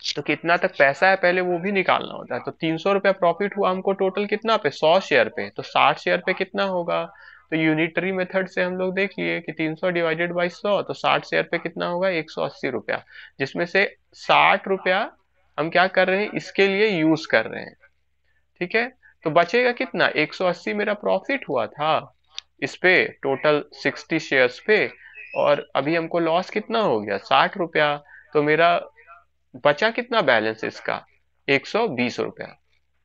तो कितना तक पैसा है पहले वो भी निकालना होता है। तो 300 रुपया प्रॉफिट हुआ हमको टोटल कितना पे, 100 शेयर पे, तो 60 शेयर पे कितना होगा, तो यूनिटरी मेथड से हम लोग देख लिए कि 300 डिवाइडेड बाई 100, तो 60 शेयर पे कितना होगा, 180 रुपया, जिसमें से 60 रुपया हम क्या कर रहे हैं, इसके लिए यूज कर रहे हैं, ठीक है। तो बचेगा कितना, 180 मेरा प्रॉफिट हुआ था इस पे, टोटल 60 शेयर्स पे, और अभी हमको लॉस कितना हो गया, 60 रुपया, तो मेरा बचा कितना बैलेंस इसका, 120 रुपया,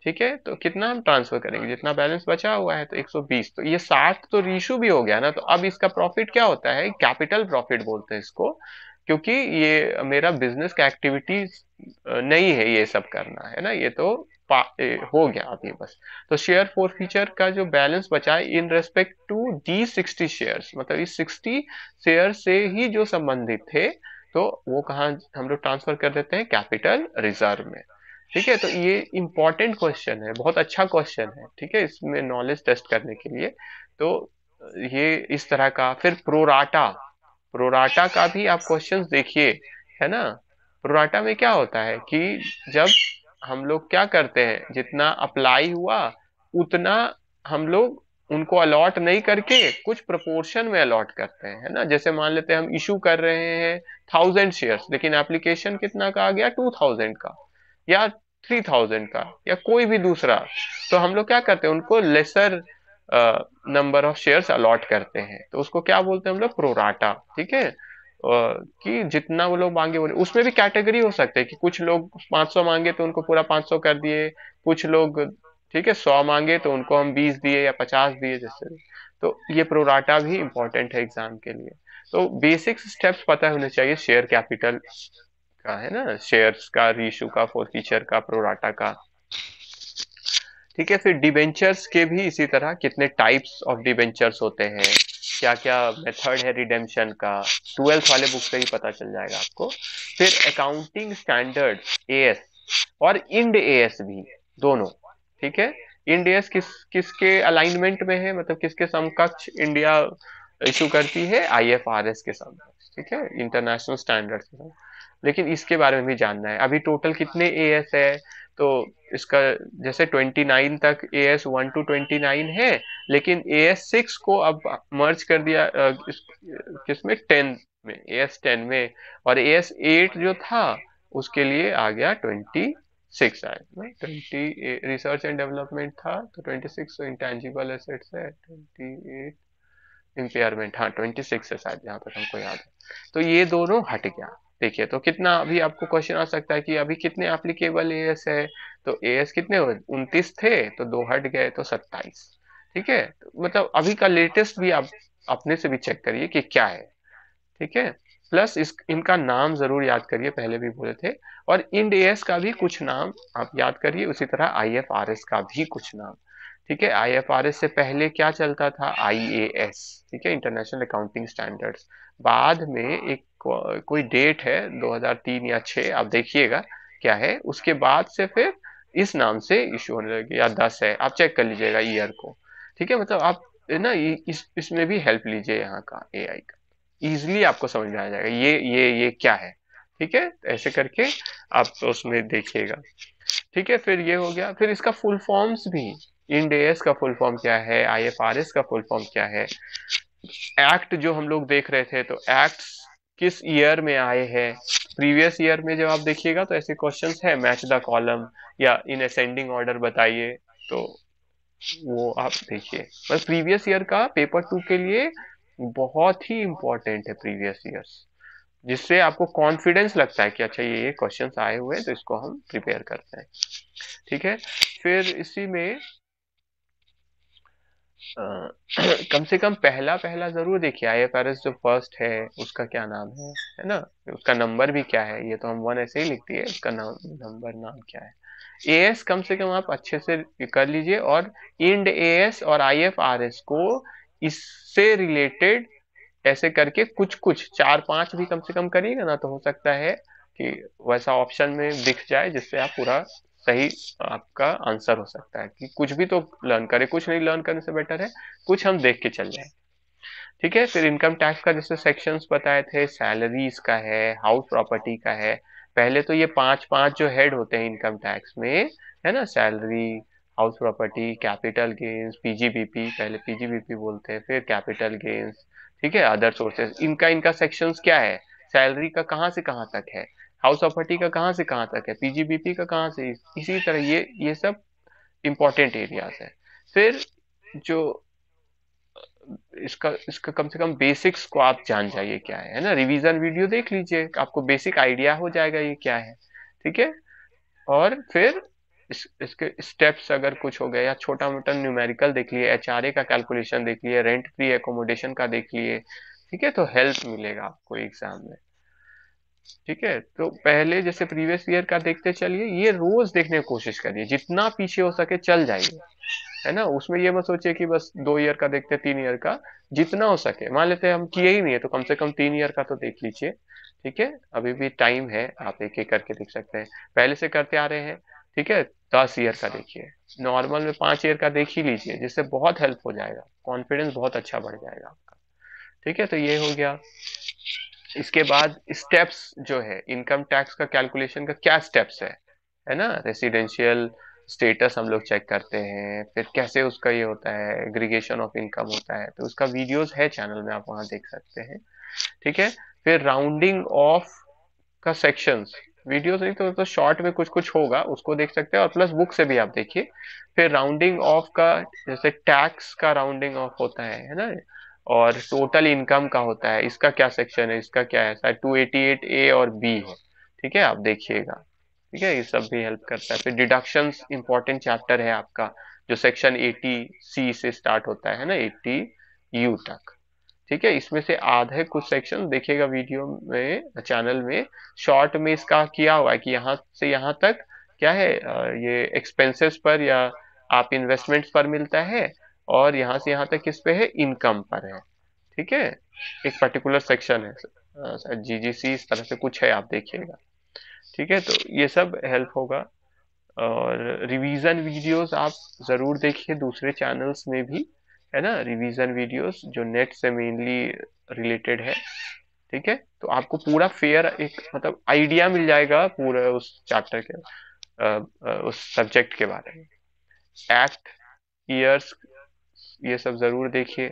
ठीक है। तो कितना हम ट्रांसफर करेंगे, जितना बैलेंस बचा हुआ है तो 120, तो ये 60 तो रीशू भी हो गया ना, तो अब इसका प्रॉफिट क्या होता है, कैपिटल प्रॉफिट बोलते हैं इसको, क्योंकि ये मेरा बिजनेस का एक्टिविटी नहीं है ये सब करना, है ना, ये तो हो गया अभी बस। तो शेयर फोर फीचर का जो बैलेंस बचा है in respect to the 60 shares, मतलब इस 60 शेयर से ही जो संबंधित थे, तो वो कहाँ हम लोग ट्रांसफर कर देते हैं, कैपिटल रिजर्व में, ठीक है। तो ये इंपॉर्टेंट क्वेश्चन है, बहुत अच्छा क्वेश्चन है, ठीक है, इसमें नॉलेज टेस्ट करने के लिए। तो ये इस तरह का, फिर प्रोराटा, प्रोराटा का भी आप क्वेश्चंस देखिए, है ना। प्रोराटा में क्या होता है कि जब हम लोग क्या करते हैं, जितना अप्लाई हुआ उतना हम लोग उनको अलॉट नहीं करके कुछ प्रोपोर्शन में अलॉट करते हैं, है ना। जैसे मान लेते हैं हम इशू कर रहे हैं 1000 शेयर्स, लेकिन एप्लीकेशन कितना का आ गया, 2000 का या 3000 का या कोई भी दूसरा, तो हम लोग क्या करते हैं, उनको lesser number of shares allot करते हैं, तो उसको क्या बोलते हैं हम लोग, प्रोराटा, ठीक है। कि जितना वो लोग मांगे बोले, उसमें भी कैटेगरी हो सकते हैं कि कुछ लोग 500 मांगे तो उनको पूरा 500 कर दिए, कुछ लोग, ठीक है, 100 मांगे तो उनको हम 20 दिए या 50 दिए, जैसे। तो ये प्रोराटा भी इंपॉर्टेंट है एग्जाम के लिए। तो बेसिक स्टेप्स पता होने चाहिए शेयर कैपिटल का, है ना, शेयर्स का, रीशू का, फोरफीचर का, प्रोराटा का, ठीक है। फिर डिबेंचर्स के भी इसी तरह कितने टाइप्स ऑफ डिबेंचर्स होते हैं, क्या क्या मेथड है रिडेम्पशन का, 12th वाले बुक से ही पता चल जाएगा आपको। फिर अकाउंटिंग स्टैंडर्ड एएस और इंड एएस भी, दोनों, ठीक है। इंड एएस किसके अलाइनमेंट में है, मतलब किसके समकक्ष इंडिया इशू करती है, आईएफआरएस के समकक्ष, ठीक है, इंटरनेशनल स्टैंडर्ड्स के समकक्ष। लेकिन इसके बारे में भी जानना है, अभी टोटल कितने एएस है, तो इसका जैसे 29 तक एएस 1 to 29 है, लेकिन एएस 6 को अब मर्ज कर दिया किसमें, 10 में, एएस 10 में, और एएस 8 जो था उसके लिए आ गया 26 आया ना, 20 रिसर्च एंड डेवलपमेंट था तो 26 इंटेंजिबल एसेट्स है, 28 इम्पेयरमेंट, हाँ 26 है शायद जहां तक हमको याद है। तो ये दोनों हट गया। देखिए तो कितना, अभी आपको क्वेश्चन आ सकता है कि अभी कितने एप्लीकेबल एएस है, तो एएस कितने हुए, 29 थे तो दो हट गए तो 27, ठीक है, तो मतलब अभी का लेटेस्ट भी आप अपने से भी चेक करिए कि क्या है, ठीक है। प्लस इस इनका नाम जरूर याद करिए, पहले भी बोले थे, और इंड एएस का भी कुछ नाम आप याद करिए, उसी तरह आईएफआरएस का भी कुछ नाम, ठीक है। आईएफआरएस से पहले क्या चलता था, आईएएस, ठीक है, इंटरनेशनल अकाउंटिंग स्टैंडर्ड्स। बाद में एक कोई डेट है 2003 या 6, आप देखिएगा क्या है, उसके बाद से फिर इस नाम से इशू होने लगे, या 10 है, आप चेक कर लीजिएगा ईयर को, ठीक है। मतलब आप ना इसमें भी हेल्प लीजिए यहाँ का, एआई का, इजिली आपको समझ में आ जाएगा ये क्या है, ठीक है, ऐसे करके आप तो उसमें देखिएगा, ठीक है। फिर ये हो गया, फिर इसका फुल फॉर्म्स भी, इंड एएस का फुल फॉर्म क्या है, आईएफआरएस का फुल फॉर्म क्या है, एक्ट जो हम लोग देख रहे थे, तो एक्ट किस ईयर में आए हैं, प्रीवियस ईयर में जब आप देखिएगा तो ऐसे क्वेश्चंस है, मैच द कॉलम या इन असेंडिंग ऑर्डर बताइए, तो वो आप देखिए, बस प्रीवियस ईयर का पेपर 2 के लिए बहुत ही इंपॉर्टेंट है प्रीवियस ईयर्स, जिससे आपको कॉन्फिडेंस लगता है कि अच्छा ये क्वेश्चंस आए हुए हैं तो इसको हम प्रिपेयर करते हैं, ठीक है। फिर इसी में अ, कम से कम पहला पहला जरूर देखिए, आईएफआरएस जो फर्स्ट है उसका क्या नाम है ना, उसका नंबर भी क्या है, ये तो हम वन ऐसे ही लिख दिए, उसका नाम नंबर नाम क्या है, एएस कम से कम आप अच्छे से कर लीजिए, और इंड एएस और आईएफआरएस को इससे रिलेटेड ऐसे करके कुछ कुछ 4-5 भी कम से कम करिएगा ना, तो हो सकता है कि वैसा ऑप्शन में दिख जाए जिससे आप पूरा सही आपका आंसर हो सकता है, कि कुछ भी तो लर्न करें, कुछ नहीं लर्न करने से बेटर है कुछ हम देख के चल जाए, ठीक है। फिर इनकम टैक्स का जैसे सेक्शंस बताए थे, सैलरीज का है, हाउस प्रॉपर्टी का है, पहले तो ये पांच पांच जो हेड होते हैं इनकम टैक्स में, है ना, salary, house property, capital gains, PGBP, पहले पीजीबीपी बोलते हैं, फिर कैपिटल गेन्स, ठीक है, अदर सोर्सेज, इनका इनका सेक्शंस क्या है, सैलरी का कहाँ से कहाँ तक है, हाउस प्रॉपर्टी का कहाँ से कहाँ तक है, पीजीबीपी का कहाँ से, इसी तरह ये सब इंपॉर्टेंट एरियाज है। फिर जो इसका इसका कम से कम बेसिक्स को आप जान जाइए क्या है ना, रिवीजन वीडियो देख लीजिए, आपको बेसिक आइडिया हो जाएगा ये क्या है, ठीक है। और फिर इसके स्टेप्स अगर कुछ हो गया, या छोटा मोटा न्यूमेरिकल देख लिए, एचआरए का कैलकुलेशन देख लिए, रेंट फ्री एकोमोडेशन का देख लिए, ठीक है, तो हेल्प मिलेगा आपको एग्जाम में, ठीक है। तो पहले जैसे प्रीवियस ईयर का देखते चलिए, ये रोज देखने की कोशिश करिए, जितना पीछे हो सके चल जाइए, है ना, उसमें ये मत सोचिए कि बस 2 ईयर का देखते, 3 ईयर का, जितना हो सके, मान लेते हैं हम किए ही नहीं है तो कम से कम 3 ईयर का तो देख लीजिए, ठीक है, अभी भी टाइम है, आप एक एक करके देख सकते हैं, पहले से करते आ रहे हैं, ठीक है, 10 ईयर का देखिए, नॉर्मल में 5 ईयर का देख ही लीजिए, जिससे बहुत हेल्प हो जाएगा, कॉन्फिडेंस बहुत अच्छा बढ़ जाएगा आपका, ठीक है। तो ये हो गया। इसके बाद स्टेप्स जो है, इनकम टैक्स का कैलकुलेशन का क्या स्टेप्स है ना, रेसिडेंशियल स्टेटस हम लोग चेक करते हैं, फिर कैसे उसका ये होता है, एग्रीगेशन ऑफ इनकम होता है, तो उसका वीडियोस है चैनल में, आप वहां देख सकते हैं, ठीक है। फिर राउंडिंग ऑफ का सेक्शंस, वीडियोस नहीं तो शॉर्ट में कुछ कुछ होगा, उसको देख सकते हैं, और प्लस बुक से भी आप देखिए। फिर राउंडिंग ऑफ का, जैसे टैक्स का राउंडिंग ऑफ होता है ना, और टोटल इनकम का होता है, इसका क्या सेक्शन है, इसका क्या है, शायद 288 ए और बी है, ठीक है, आप देखिएगा, ठीक है, ये सब भी हेल्प करता है। फिर डिडक्शंस इंपॉर्टेंट चैप्टर है आपका, जो सेक्शन 80 सी से स्टार्ट होता है ना, 80 यू तक, ठीक है, इसमें से आधे कुछ सेक्शन देखिएगा वीडियो में, चैनल में, शॉर्ट में इसका किया हुआ है कि यहाँ से यहाँ तक क्या है, ये एक्सपेंसेस पर या आप इन्वेस्टमेंट्स पर मिलता है, और यहाँ से यहाँ तक किस पे है, इनकम पर है, ठीक है, एक पर्टिकुलर सेक्शन है, जीजीसी इस तरह से कुछ है, आप देखिएगा, ठीक है, तो ये सब हेल्प होगा। और रिवीजन वीडियोस आप जरूर देखिए दूसरे चैनल्स में भी, है ना, रिवीजन वीडियोस जो नेट से मेनली रिलेटेड है। ठीक है, तो आपको पूरा फेयर एक मतलब आइडिया मिल जाएगा पूरे उस चैप्टर के उस सब्जेक्ट के बारे में। एक्ट, ईयर्स, ये सब जरूर देखिए।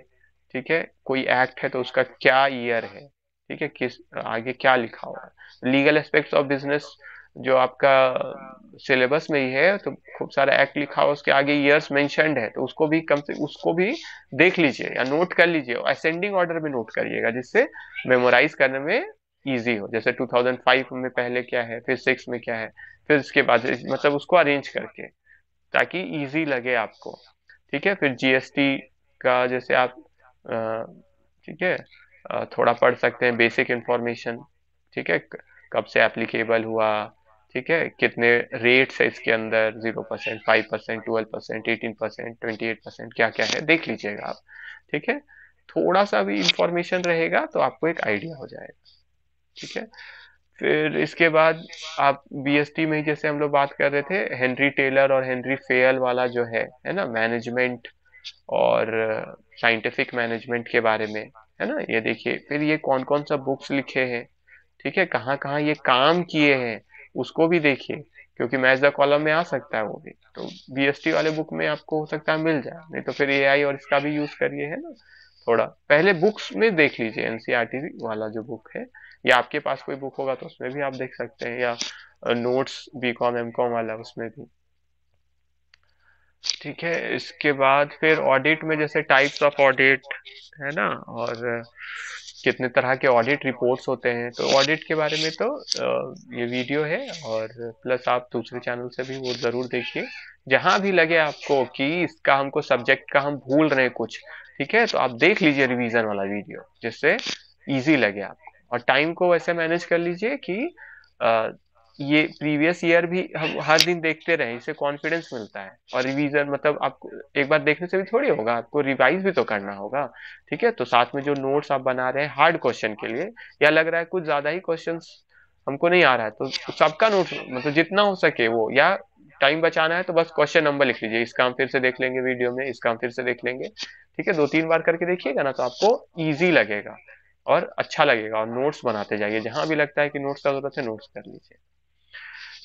ठीक है, कोई एक्ट है तो उसका क्या ईयर है, ठीक है, किस आगे क्या लिखा हुआ है। लीगल एस्पेक्ट्स ऑफ बिजनेस जो आपका सिलेबस में ही है, तो खूब सारा एक्ट लिखा हुआ, उसके आगे ईयर्स मेंशन्ड है, तो उसको भी कम से उसको भी देख लीजिए या नोट कर लीजिए, असेंडिंग ऑर्डर में नोट करिएगा जिससे मेमोराइज करने में इजी हो। जैसे 2005 में पहले क्या है, फिर 6 में क्या है, फिर उसके बाद मतलब उसको अरेंज करके, ताकि इजी लगे आपको। ठीक है, फिर जीएसटी का जैसे आप ठीक है थोड़ा पढ़ सकते हैं, बेसिक इंफॉर्मेशन। ठीक है, कब से एप्लीकेबल हुआ, ठीक है, कितने रेट्स है इसके अंदर, 0%, 5%, 12%, 18%, 28%, क्या क्या है देख लीजिएगा आप। ठीक है, थोड़ा सा भी इंफॉर्मेशन रहेगा तो आपको एक आइडिया हो जाएगा। ठीक है, फिर इसके बाद आप बीएसटी में ही जैसे हम लोग बात कर रहे थे, हेनरी टेलर और हेनरी फेयल वाला जो है ना, मैनेजमेंट और साइंटिफिक मैनेजमेंट के बारे में, है ना, ये देखिए। फिर ये कौन कौन सा बुक्स लिखे हैं, ठीक है, कहाँ कहाँ ये काम किए हैं, उसको भी देखिए, क्योंकि मैच द कॉलम में आ सकता है वो भी। तो बीएसटी वाले बुक में आपको हो सकता है मिल जाए, नहीं तो फिर एआई और इसका भी यूज करिए, है ना। थोड़ा पहले बुक्स में देख लीजिए, एनसीईआरटी वाला जो बुक है, या आपके पास कोई बुक होगा तो उसमें भी आप देख सकते हैं, या नोट्स बीकॉम एमकॉम वाला उसमें भी। ठीक है, इसके बाद फिर ऑडिट में जैसे टाइप्स ऑफ ऑडिट, है ना, और कितने तरह के ऑडिट रिपोर्ट्स होते हैं, तो ऑडिट के बारे में तो ये वीडियो है, और प्लस आप दूसरे चैनल से भी वो जरूर देखिए। जहां भी लगे आपको कि इसका हमको सब्जेक्ट का हम भूल रहे हैं कुछ, ठीक है, तो आप देख लीजिए रिवीजन वाला वीडियो, जिससे इजी लगे आपको। और टाइम को वैसे मैनेज कर लीजिए कि अ, ये प्रीवियस ईयर भी हम हर दिन देखते रहे, इससे कॉन्फिडेंस मिलता है। और रिवीजन मतलब आपको एक बार देखने से भी थोड़ी होगा, आपको रिवाइज भी तो करना होगा। ठीक है, तो साथ में जो नोट्स आप बना रहे हैं हार्ड क्वेश्चन के लिए, या लग रहा है कुछ ज्यादा ही क्वेश्चंस हमको नहीं आ रहा है, तो सबका नोट्स मतलब जितना हो सके वो, या टाइम बचाना है तो बस क्वेश्चन नंबर लिख लीजिए, इसका हम फिर से देख लेंगे वीडियो में, इसका हम फिर से देख लेंगे। ठीक है, 2-3 बार करके देखिएगा ना, तो आपको ईजी लगेगा और अच्छा लगेगा। और नोट्स बनाते जाइए, जहां भी लगता है कि नोट्स का जरूरत है नोट्स कर लीजिए।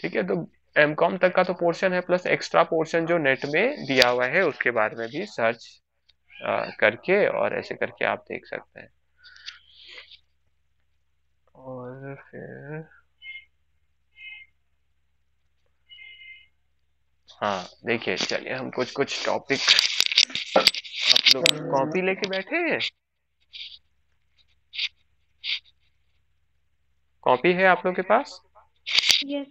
ठीक है, तो एमकॉम तक का तो पोर्शन है, प्लस एक्स्ट्रा पोर्शन जो नेट में दिया हुआ है उसके बारे में भी सर्च करके और ऐसे करके आप देख सकते हैं। और फिर हाँ देखिए, चलिए हम कुछ कुछ टॉपिक, आप लोग कॉपी लेके बैठे हैं, कॉपी है आप लोग के पास? यस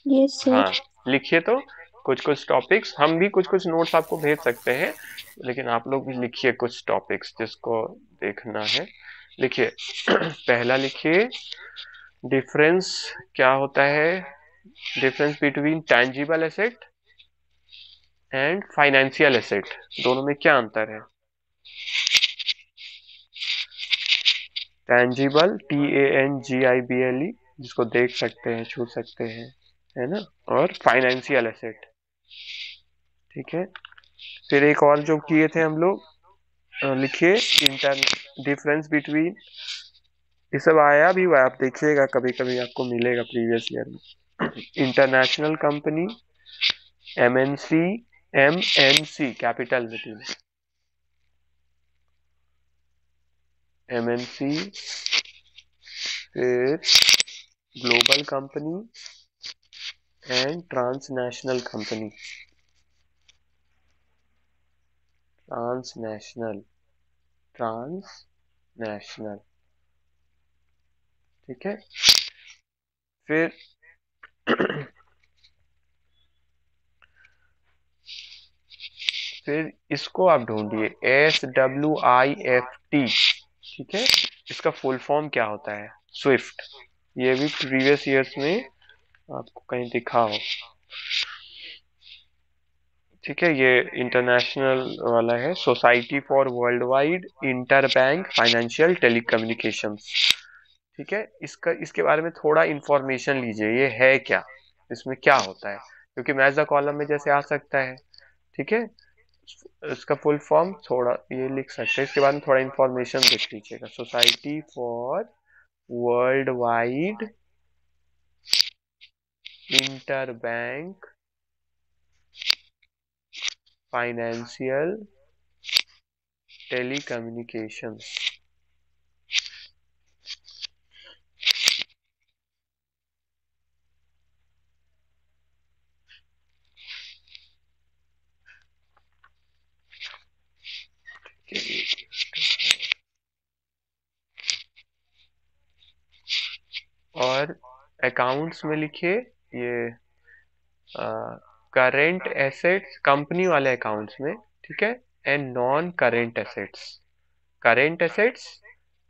यस हाँ, सर। लिखिए तो कुछ कुछ टॉपिक्स, हम भी कुछ कुछ नोट्स आपको भेज सकते हैं, लेकिन आप लोग भी लिखिए कुछ टॉपिक्स जिसको देखना है। लिखिए पहला लिखिए, डिफरेंस क्या होता है, difference between tangible asset and financial asset, दोनों में क्या अंतर है। टैंजिबल, TANGIBLE, जिसको देख सकते हैं, छू सकते हैं, है ना, और फाइनेंशियल एसेट। ठीक है, फिर एक और जो किए थे हम लोग, लिखिए इंटर डिफरेंस बिटवीन, ये सब आया भी हुआ है, आप देखिएगा कभी कभी आपको मिलेगा प्रीवियस ईयर में। International company, MNC, MNC capital में, MNC, फिर global company and transnational company, transnational, transnational. ठीक है, फिर फिर इसको आप ढूंढिए, SWIFT। ठीक है, इसका फुल फॉर्म क्या होता है, स्विफ्ट। ये भी प्रीवियस ईयर्स में आपको कहीं दिखा हो। ठीक है, ये इंटरनेशनल वाला है, society for world wide inter bank financial telecommunications. ठीक है, इसका इसके बारे में थोड़ा इंफॉर्मेशन लीजिए, ये है क्या, इसमें क्या होता है। क्योंकि मैच द कॉलम में जैसे आ सकता है। ठीक है, इसका फुल फॉर्म थोड़ा ये लिख सकते हैं, इसके बाद में थोड़ा इंफॉर्मेशन देख लीजिएगा। Society for world wide inter bank financial telecommunications. और अकाउंट्स में लिखिए ये करेंट एसेट्स कंपनी वाले अकाउंट्स में, ठीक है, and non current assets. Current assets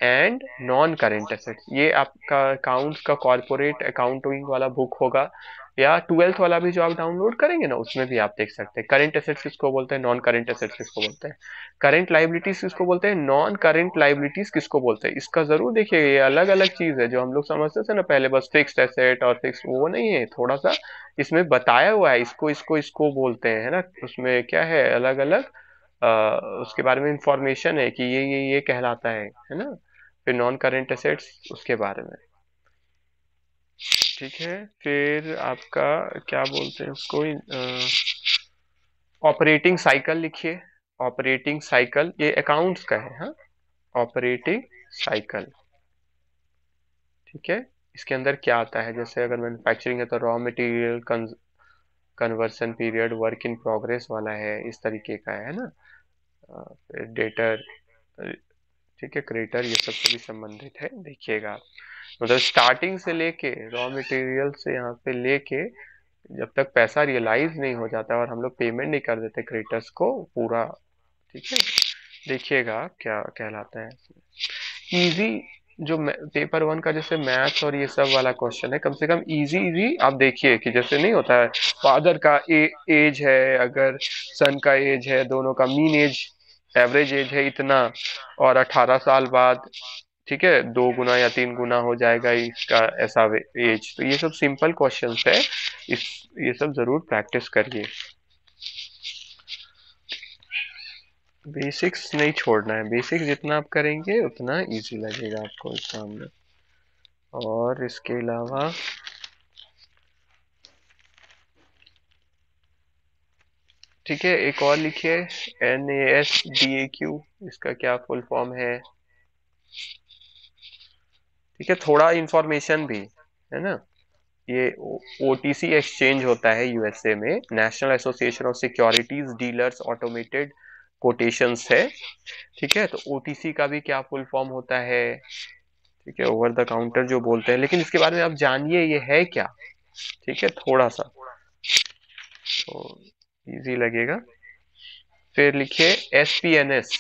and non current assets, ये आपका अकाउंट्स का कॉर्पोरेट अकाउंटिंग वाला बुक होगा, या ट्वेल्थ वाला भी जो आप डाउनलोड करेंगे ना उसमें भी आप देख सकते हैं। करेंट एसेट्स किसको बोलते हैं, नॉन करेंट एसेट्स किसको बोलते हैं, करेंट लाइबिलिटीज किसको बोलते हैं, नॉन करेंट लाइबिलिटीज किसको बोलते हैं, इसका जरूर देखिए। ये अलग अलग चीज है जो हम लोग समझते थे ना पहले, बस फिक्स्ड एसेट और फिक्स वो नहीं है, थोड़ा सा इसमें बताया हुआ है, इसको इसको इसको बोलते हैं, है ना। उसमें क्या है, अलग अलग उसके बारे में इंफॉर्मेशन है कि ये कहलाता है ना। फिर नॉन करेंट एसेट्स उसके बारे में। ठीक है, फिर आपका क्या बोलते हैं उसको, ऑपरेटिंग साइकिल लिखिए। ऑपरेटिंग साइकिल ये अकाउंट्स का है, हाँ, ऑपरेटिंग साइकिल। ठीक है, इसके अंदर क्या आता है, जैसे अगर मैन्युफैक्चरिंग है तो raw material conversion period, work in progress वाला है, इस तरीके का है ना। फिर डेटर, ठीक है, क्रेडिटर, ये सब से भी संबंधित है, देखिएगा। मतलब स्टार्टिंग से लेके रॉ मटेरियल से यहाँ पे लेके जब तक पैसा रियलाइज नहीं हो जाता और हम लोग पेमेंट नहीं कर देते क्रेडिटर्स को पूरा, ठीक है, देखिएगा क्या कहलाता है। इजी जो पेपर वन का जैसे मैथ्स और ये सब वाला क्वेश्चन है, कम से कम इजी इजी आप देखिए कि जैसे नहीं होता है, फादर का एज है, अगर सन का एज है, दोनों का मीन एज, एवरेज एज है इतना, और 18 साल बाद, ठीक है, 2 गुना या 3 गुना हो जाएगा इसका ऐसा एज। तो ये सब सिंपल क्वेश्चंस है, इस ये सब जरूर प्रैक्टिस करिए। बेसिक्स नहीं छोड़ना है, बेसिक्स जितना आप करेंगे उतना इजी लगेगा आपको एग्जाम में। और इसके अलावा ठीक है, एक और लिखिए, NASDAQ, इसका क्या फुल फॉर्म है। ठीक है, थोड़ा इंफॉर्मेशन भी है ना। ये OTC एक्सचेंज होता है USA में, national association of securities dealers automated quotations है। ठीक है, तो OTC का भी क्या फुल फॉर्म होता है, ठीक है, ओवर द काउंटर जो बोलते हैं, लेकिन इसके बारे में आप जानिए ये है क्या। ठीक है, थोड़ा सा तो इजी लगेगा। फिर लिखिए SPNS,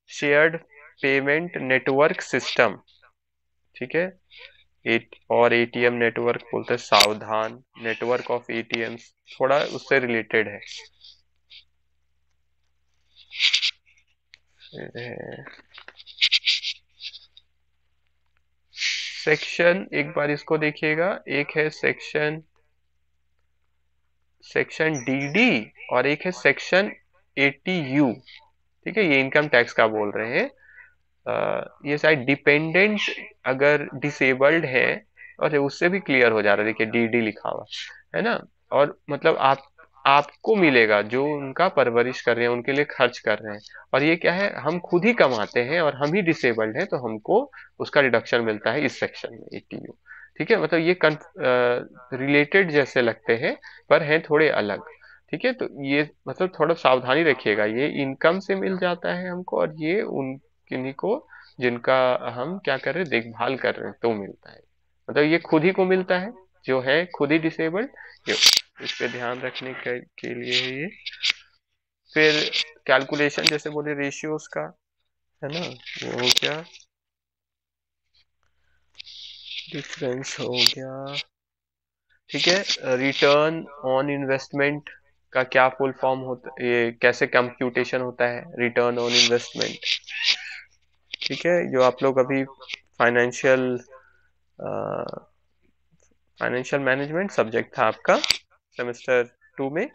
shared payment network system. ठीक है, और ATM नेटवर्क बोलते हैं, सावधान नेटवर्क ऑफ ATMs, थोड़ा उससे रिलेटेड है। सेक्शन एक बार इसको देखिएगा, एक है सेक्शन सेक्शन DD और एक है सेक्शन 80U। ठीक है, ये इनकम टैक्स का बोल रहे हैं। ये शायद डिपेंडेंट अगर डिसेबल्ड है, और उससे भी क्लियर हो जा रहा है, देखिए DD लिखा हुआ है ना। और मतलब आपको मिलेगा जो उनका परवरिश कर रहे हैं, उनके लिए खर्च कर रहे हैं। और ये क्या है, हम खुद ही कमाते हैं और हम ही डिसेबल्ड हैं, तो हमको उसका रिडक्शन मिलता है इस सेक्शन में 80U। ठीक है, मतलब ये रिलेटेड जैसे लगते हैं पर हैं थोड़े अलग। ठीक है, तो ये मतलब थोड़ा सावधानी रखिएगा, ये इनकम से मिल जाता है हमको, और ये उन किन्हीं को जिनका हम क्या कर रहे हैं, देखभाल कर रहे हैं, तो मिलता है। मतलब ये खुद ही को मिलता है जो है खुद ही डिसेबल्ड, ये इस पे ध्यान रखने के लिए है ये। फिर कैलकुलेशन जैसे बोले रेशियोज का, है ना, वो हो गया, डिफरेंस हो गया। ठीक है, रिटर्न ऑन इन्वेस्टमेंट का क्या फुल फॉर्म होता है, ये कैसे कंप्यूटेशन होता है रिटर्न ऑन इन्वेस्टमेंट। ठीक है, जो आप लोग अभी फाइनेंशियल फाइनेंशियल मैनेजमेंट सब्जेक्ट था आपका सेमेस्टर 2 में।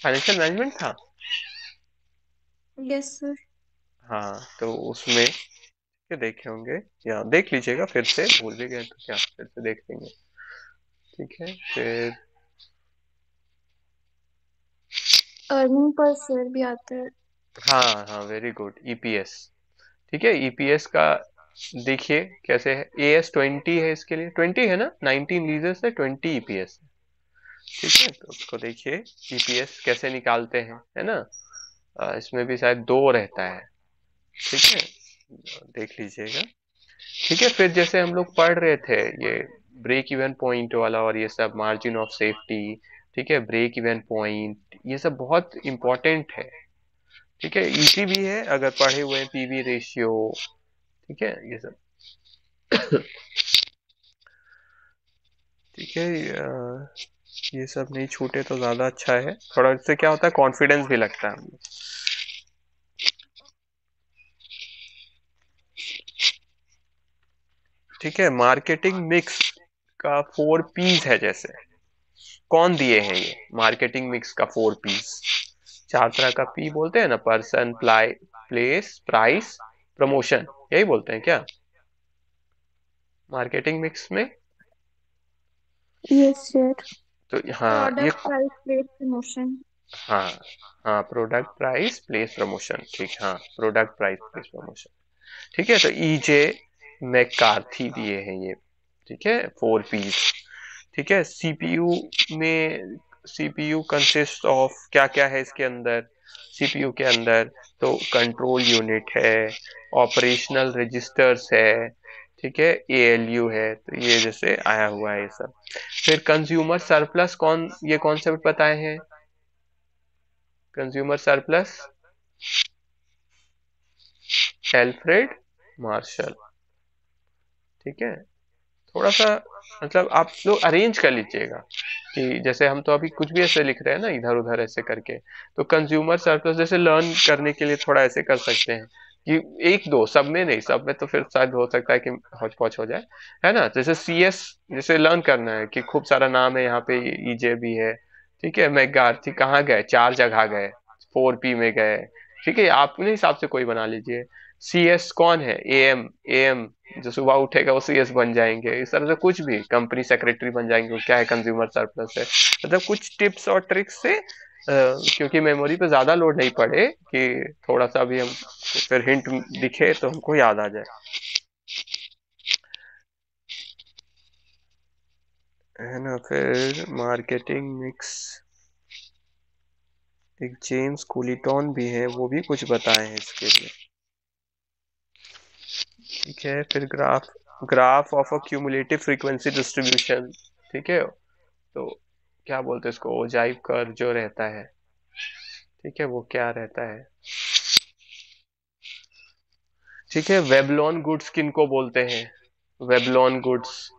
फाइनेंशियल मैनेजमेंट था। Yes sir. हाँ तो उसमें के देखे होंगे या देख लीजिएगा, फिर से भूल भी गए तो क्या, फिर से देख लेंगे। ठीक है फिर अर्निंग पर शेयर भी आता है। हाँ हाँ वेरी गुड, ईपीएस। ठीक है ईपीएस का देखिए कैसे है। AS20 है, इसके लिए 20 है ना, 19 लीजर्स है, 20 ईपीएस है। ठीक है तो उसको देखिए ईपीएस कैसे निकालते हैं, है ना। इसमें भी शायद 2 रहता है। ठीक है देख लीजिएगा। ठीक है फिर जैसे हम लोग पढ़ रहे थे ये ब्रेक इवन पॉइंट वाला और ये सब मार्जिन ऑफ सेफ्टी, ठीक है ब्रेक इवन पॉइंट, ये सब बहुत इंपॉर्टेंट है। ठीक है इजी भी है अगर पढ़े हुए हैं, पीवी रेशियो। ठीक है ये सब। ठीक है ये सब नहीं छूटे तो ज्यादा अच्छा है, थोड़ा इससे क्या होता है कॉन्फिडेंस भी लगता है हमें। ठीक है मार्केटिंग मिक्स का 4 पीस है, जैसे कौन दिए हैं ये मार्केटिंग मिक्स का 4 पीस। 4 तरह का पी बोलते हैं ना, पर्सन, प्लेस, प्राइस, प्रमोशन, यही बोलते हैं क्या मार्केटिंग मिक्स में। Yes sir. तो हाँ ये प्रोडक्ट प्राइस प्लेस प्रमोशन। हाँ हाँ प्रोडक्ट प्राइस प्लेस प्रमोशन, ठीक हाँ प्रोडक्ट प्राइस प्लेस प्रमोशन। ठीक है तो ईजे मैकार्थी दिए हैं ये। ठीक है 4 पीस। ठीक है सीपीयू में, सीपीयू कंसिस्ट ऑफ क्या क्या है इसके अंदर, सीपीयू के अंदर तो कंट्रोल यूनिट है, ऑपरेशनल रजिस्टर्स है, ठीक है एएलयू है, तो ये जैसे आया हुआ है ये सब। फिर कंज्यूमर सरप्लस कौन, ये कॉन्सेप्ट बताए हैं कंज्यूमर सरप्लस, एल्फ्रेड मार्शल। ठीक है थोड़ा सा मतलब आप लोग अरेंज कर लीजिएगा कि जैसे हम तो अभी कुछ भी ऐसे लिख रहे हैं ना इधर उधर ऐसे करके, तो कंज्यूमर सरप्लस जैसे लर्न करने के लिए थोड़ा ऐसे कर सकते हैं कि एक दो, सब में नहीं, सब में तो फिर शायद हो सकता है कि हौच पौच हो जाए, है ना। जैसे सीएस जैसे लर्न करना है कि खूब सारा नाम है यहाँ पे, ईजे भी है। ठीक है मैगार्थी कहाँ गए, 4 जगह गए, 4 पी में गए। ठीक है आप अपने हिसाब से कोई बना लीजिए। सीएस कौन है, एएम, एएम जो सुबह उठेगा वो सीएस बन जाएंगे, इस तरह से कुछ भी कंपनी सेक्रेटरी बन जाएंगे, वो क्या है कंज्यूमर सरप्लस है। मतलब कुछ टिप्स और ट्रिक्स से क्योंकि मेमोरी पे ज्यादा लोड नहीं पड़े कि थोड़ा सा भी हम फिर हिंट दिखे तो हमको याद आ जाए, है ना। फिर मार्केटिंग मिक्स एक जेम्स कूलिटॉन भी है, वो भी कुछ बताए हैं इसके लिए। ठीक है फिर graph, graph of a cumulative frequency distribution. ठीक है तो क्या बोलते हैं इसको, ओजाइव कर्व जो रहता है, ठीक है वो क्या रहता है। ठीक है वेबलॉन गुड्स किनको बोलते हैं, वेबलॉन गुड्स।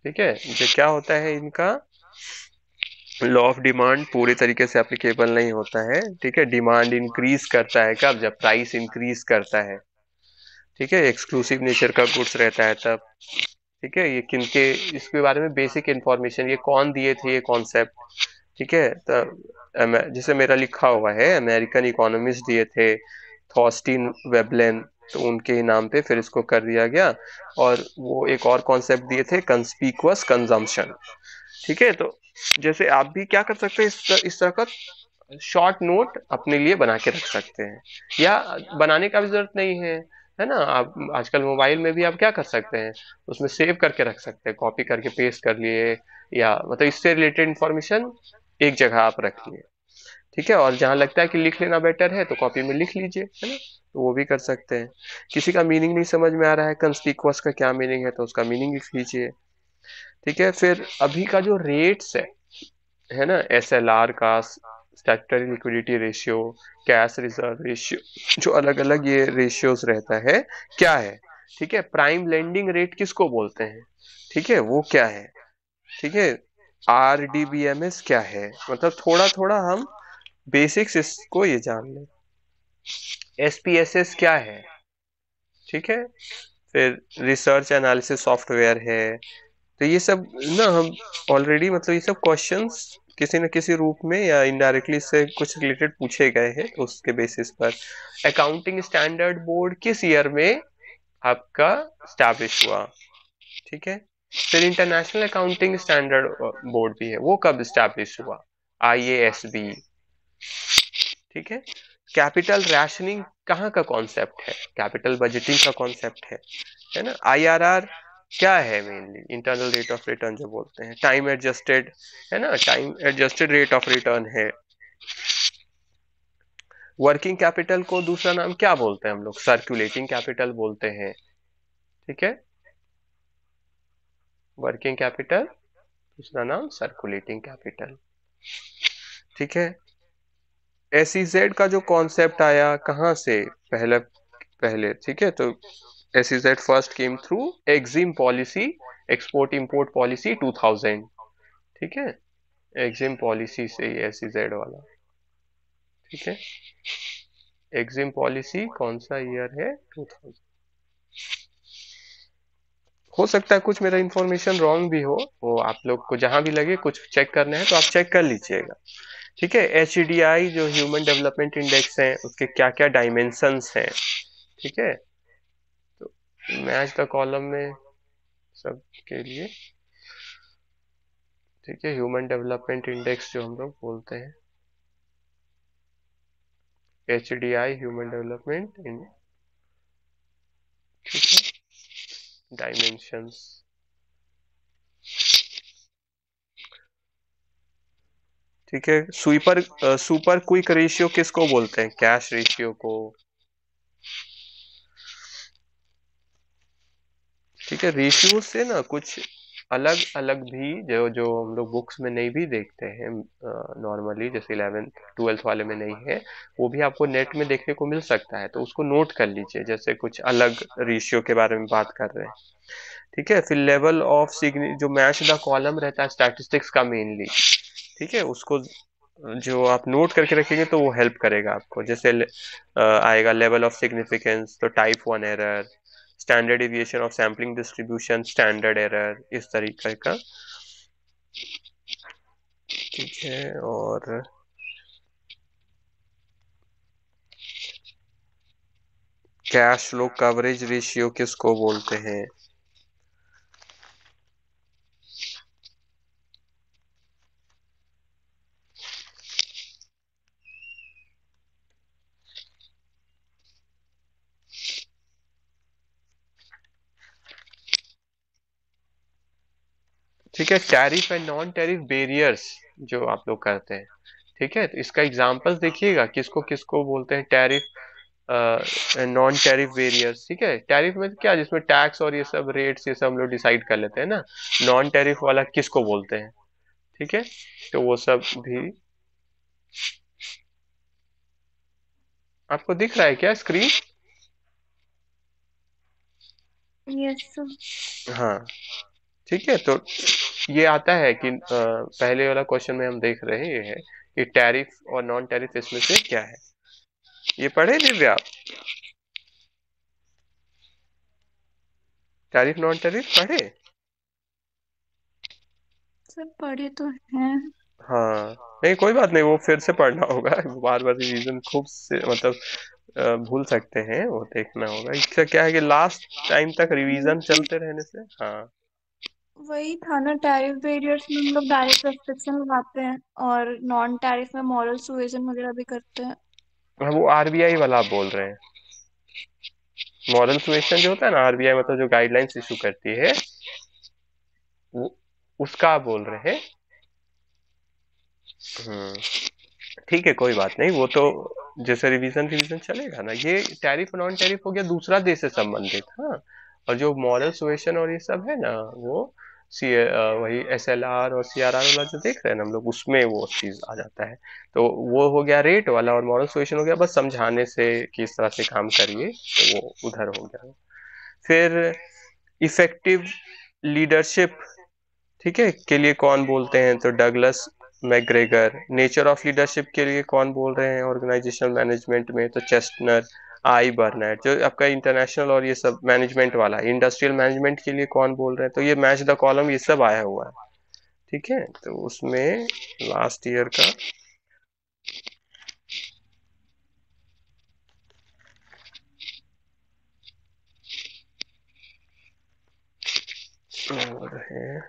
ठीक है जो क्या होता है इनका, लॉ ऑफ डिमांड पूरी तरीके से एप्लीकेबल नहीं होता है। ठीक है डिमांड इंक्रीज करता है कब, जब प्राइस इंक्रीज करता है। ठीक है एक्सक्लूसिव नेचर का गुड्स रहता है तब। ठीक है ये किनके, इसके बारे में बेसिक इंफॉर्मेशन ये कौन दिए थे ये कॉन्सेप्ट। ठीक है तो जैसे मेरा लिखा हुआ है अमेरिकन इकोनॉमिस्ट दिए थे, थॉस्टिन वेबलेन, तो उनके ही नाम पे फिर इसको कर दिया गया। और वो एक और कॉन्सेप्ट दिए थे कंस्पिकुअस कंजम्पशन। ठीक है तो जैसे आप भी क्या कर सकते हैं इस तरह का शॉर्ट नोट अपने लिए बना के रख सकते हैं, या बनाने का भी जरूरत नहीं है ना। आप आजकल मोबाइल में भी आप क्या कर सकते हैं, उसमें सेव करके रख सकते हैं, कॉपी करके पेस्ट कर लिए, या मतलब इससे रिलेटेड इंफॉर्मेशन एक जगह आप रख लिए। ठीक है और जहां लगता है कि लिख लेना बेटर है तो कॉपी में लिख लीजिए, है ना, तो वो भी कर सकते हैं। किसी का मीनिंग नहीं समझ में आ रहा है कंस्पिकुअस का क्या मीनिंग है, तो उसका मीनिंग लिख लीजिए। ठीक है फिर अभी का जो रेट्स है ना, एसएलआर का, statutory liquidity ratio, cash reserve ratio, जो अलग अलग ये रेशियोज रहता है क्या है। ठीक है प्राइम लेंडिंग रेट किसको बोलते हैं, ठीक है वो क्या है। ठीक है आरडीबीएमएस क्या है, मतलब थोड़ा थोड़ा हम बेसिक्स इसको ये जान लें। SPSS क्या है, ठीक है। फिर रिसर्च एनालिसिस सॉफ्टवेयर है। तो ये सब ना हम ऑलरेडी मतलब ये सब क्वेश्चंस किसी न किसी रूप में या इनडायरेक्टली से कुछ रिलेटेड पूछे गए हैं, तो उसके बेसिस पर अकाउंटिंग स्टैंडर्ड बोर्ड किस ईयर में आपका स्टैब्लिश हुआ, ठीक है। फिर इंटरनेशनल अकाउंटिंग स्टैंडर्ड बोर्ड भी है, वो कब स्टैब्लिश हुआ, IASB, ठीक है। कैपिटल रैशनिंग कहाँ का कॉन्सेप्ट है, कैपिटल बजटिंग का कॉन्सेप्ट है ना। IRR क्या है, mainly internal rate of return जो बोलते हैं, टाइम एडजस्टेड है ना, time adjusted rate of return है। वर्किंग कैपिटल को दूसरा नाम क्या बोलते हैं हम लोग, सर्कुलेटिंग कैपिटल बोलते हैं, ठीक है। वर्किंग कैपिटल दूसरा नाम सर्कुलेटिंग कैपिटल, ठीक है। SEZ का जो कॉन्सेप्ट आया कहाँ से, पहले पहले, ठीक है। तो SEZ first came through EXIM policy, export import policy 2000, ठीक है। एक्जिम पॉलिसी से ही SEZ वाला, ठीक है। एक्जिम पॉलिसी कौन सा ईयर है, 2000। हो सकता है कुछ मेरा इंफॉर्मेशन रॉन्ग भी हो, वो आप लोग को जहां भी लगे कुछ चेक करना है तो आप चेक कर लीजिएगा, ठीक है। HDI जो ह्यूमन डेवलपमेंट इंडेक्स है, उसके क्या क्या डायमेंशंस हैं, ठीक है। तो मैच द कॉलम में सबके लिए, ठीक है। ह्यूमन डेवलपमेंट इंडेक्स जो हम लोग बोलते हैं, HDI ह्यूमन डेवलपमेंट इंडेक्स, ठीक है। डायमेंशंस, ठीक है। सुपर क्विक रेशियो किसको बोलते हैं, कैश रेशियो को, ठीक है। रेशियो से ना कुछ अलग अलग भी जो जो हम लोग बुक्स में नहीं भी देखते हैं नॉर्मली, जैसे 11th 12th वाले में नहीं है, वो भी आपको नेट में देखने को मिल सकता है, तो उसको नोट कर लीजिए, जैसे कुछ अलग रेशियो के बारे में बात कर रहे हैं, ठीक है। फिर लेवल ऑफ सिग्नि जो मैच द कॉलम रहता है स्टैटिस्टिक्स का मेनली, ठीक है, उसको जो आप नोट करके रखेंगे तो वो हेल्प करेगा आपको, जैसे आएगा लेवल ऑफ सिग्निफिकेंस, तो type 1 error, standard deviation of sampling distribution, standard error, इस तरीके का, ठीक है। और कैश फ्लो कवरेज रेशियो किसको बोलते हैं, ठीक है। Tariff and non tariff barriers जो आप लोग करते हैं, ठीक है, तो इसका एग्जांपल्स देखिएगा किसको किसको बोलते हैं, टैरिफ नॉन टैरिफ वेरियर्स, ठीक है। टैरिफ में क्या, जिसमें टैक्स और ये सब रेट्स ये सब हम लोग डिसाइड कर लेते हैं ना, नॉन टैरिफ वाला किसको बोलते हैं, ठीक है। तो वो सब भी आपको दिख रहा है क्या स्क्रीन, यस। हाँ, ठीक है। तो ये आता है कि पहले वाला क्वेश्चन में हम देख रहे हैं, ये है कि टैरिफ और नॉन टैरिफ इसमें से क्या है, ये पढ़े दिव्या आप, टैरिफ नॉन टैरिफ पढ़े, सब पढ़े तो हैं। हाँ। नहीं कोई बात नहीं, वो फिर से पढ़ना होगा, बार बार रिवीजन खूब से मतलब भूल सकते हैं, वो देखना होगा। इसका क्या है कि लास्ट टाइम तक रिवीजन चलते रहने से, हाँ। वही था ना, टैरिफ बैरियर्स में हम लोग डायरेक्ट रेस्ट्रिक्शन लगाते हैं और नॉन टैरिफ में मॉरल सुएजन वगैरह भी करते हैं। हाँ, वो RBI वाला आप बोल रहे हैं, मॉरल सुएशन जो होता है ना, RBI मतलब जो गाइडलाइंस इशू करती है, वो उसका आप बोल रहे हैं। हम्म, ठीक है, कोई बात नहीं, वो तो जैसे रिवीजन रिवीजन चलेगा ना। ये टैरिफ नॉन टैरिफ हो गया दूसरा देश से संबंधित, हाँ। और जो मॉरल सुएशन और ये सब है ना, वो वही SLR और CRR वाला जो देख रहे हैं ना हम लोग, उसमें वो चीज आ जाता है। तो वो हो गया रेट वाला, और मॉरल सुएशन हो गया बस समझाने से कि इस तरह से काम करिए, तो वो उधर हो गया। फिर इफेक्टिव लीडरशिप, ठीक है, के लिए कौन बोलते हैं, तो Douglas McGregor. Nature of leadership के लिए कौन बोल रहे हैं ऑर्गेनाइजेशनल मैनेजमेंट में, तो चेस्टनर, आई बर्नैट, जो आपका इंटरनेशनल और ये सब मैनेजमेंट वाला। इंडस्ट्रियल मैनेजमेंट के लिए कौन बोल रहे हैं, तो ये मैच द कॉलम, ये सब आया हुआ है। ठीक है, तो उसमें लास्ट ईयर का और है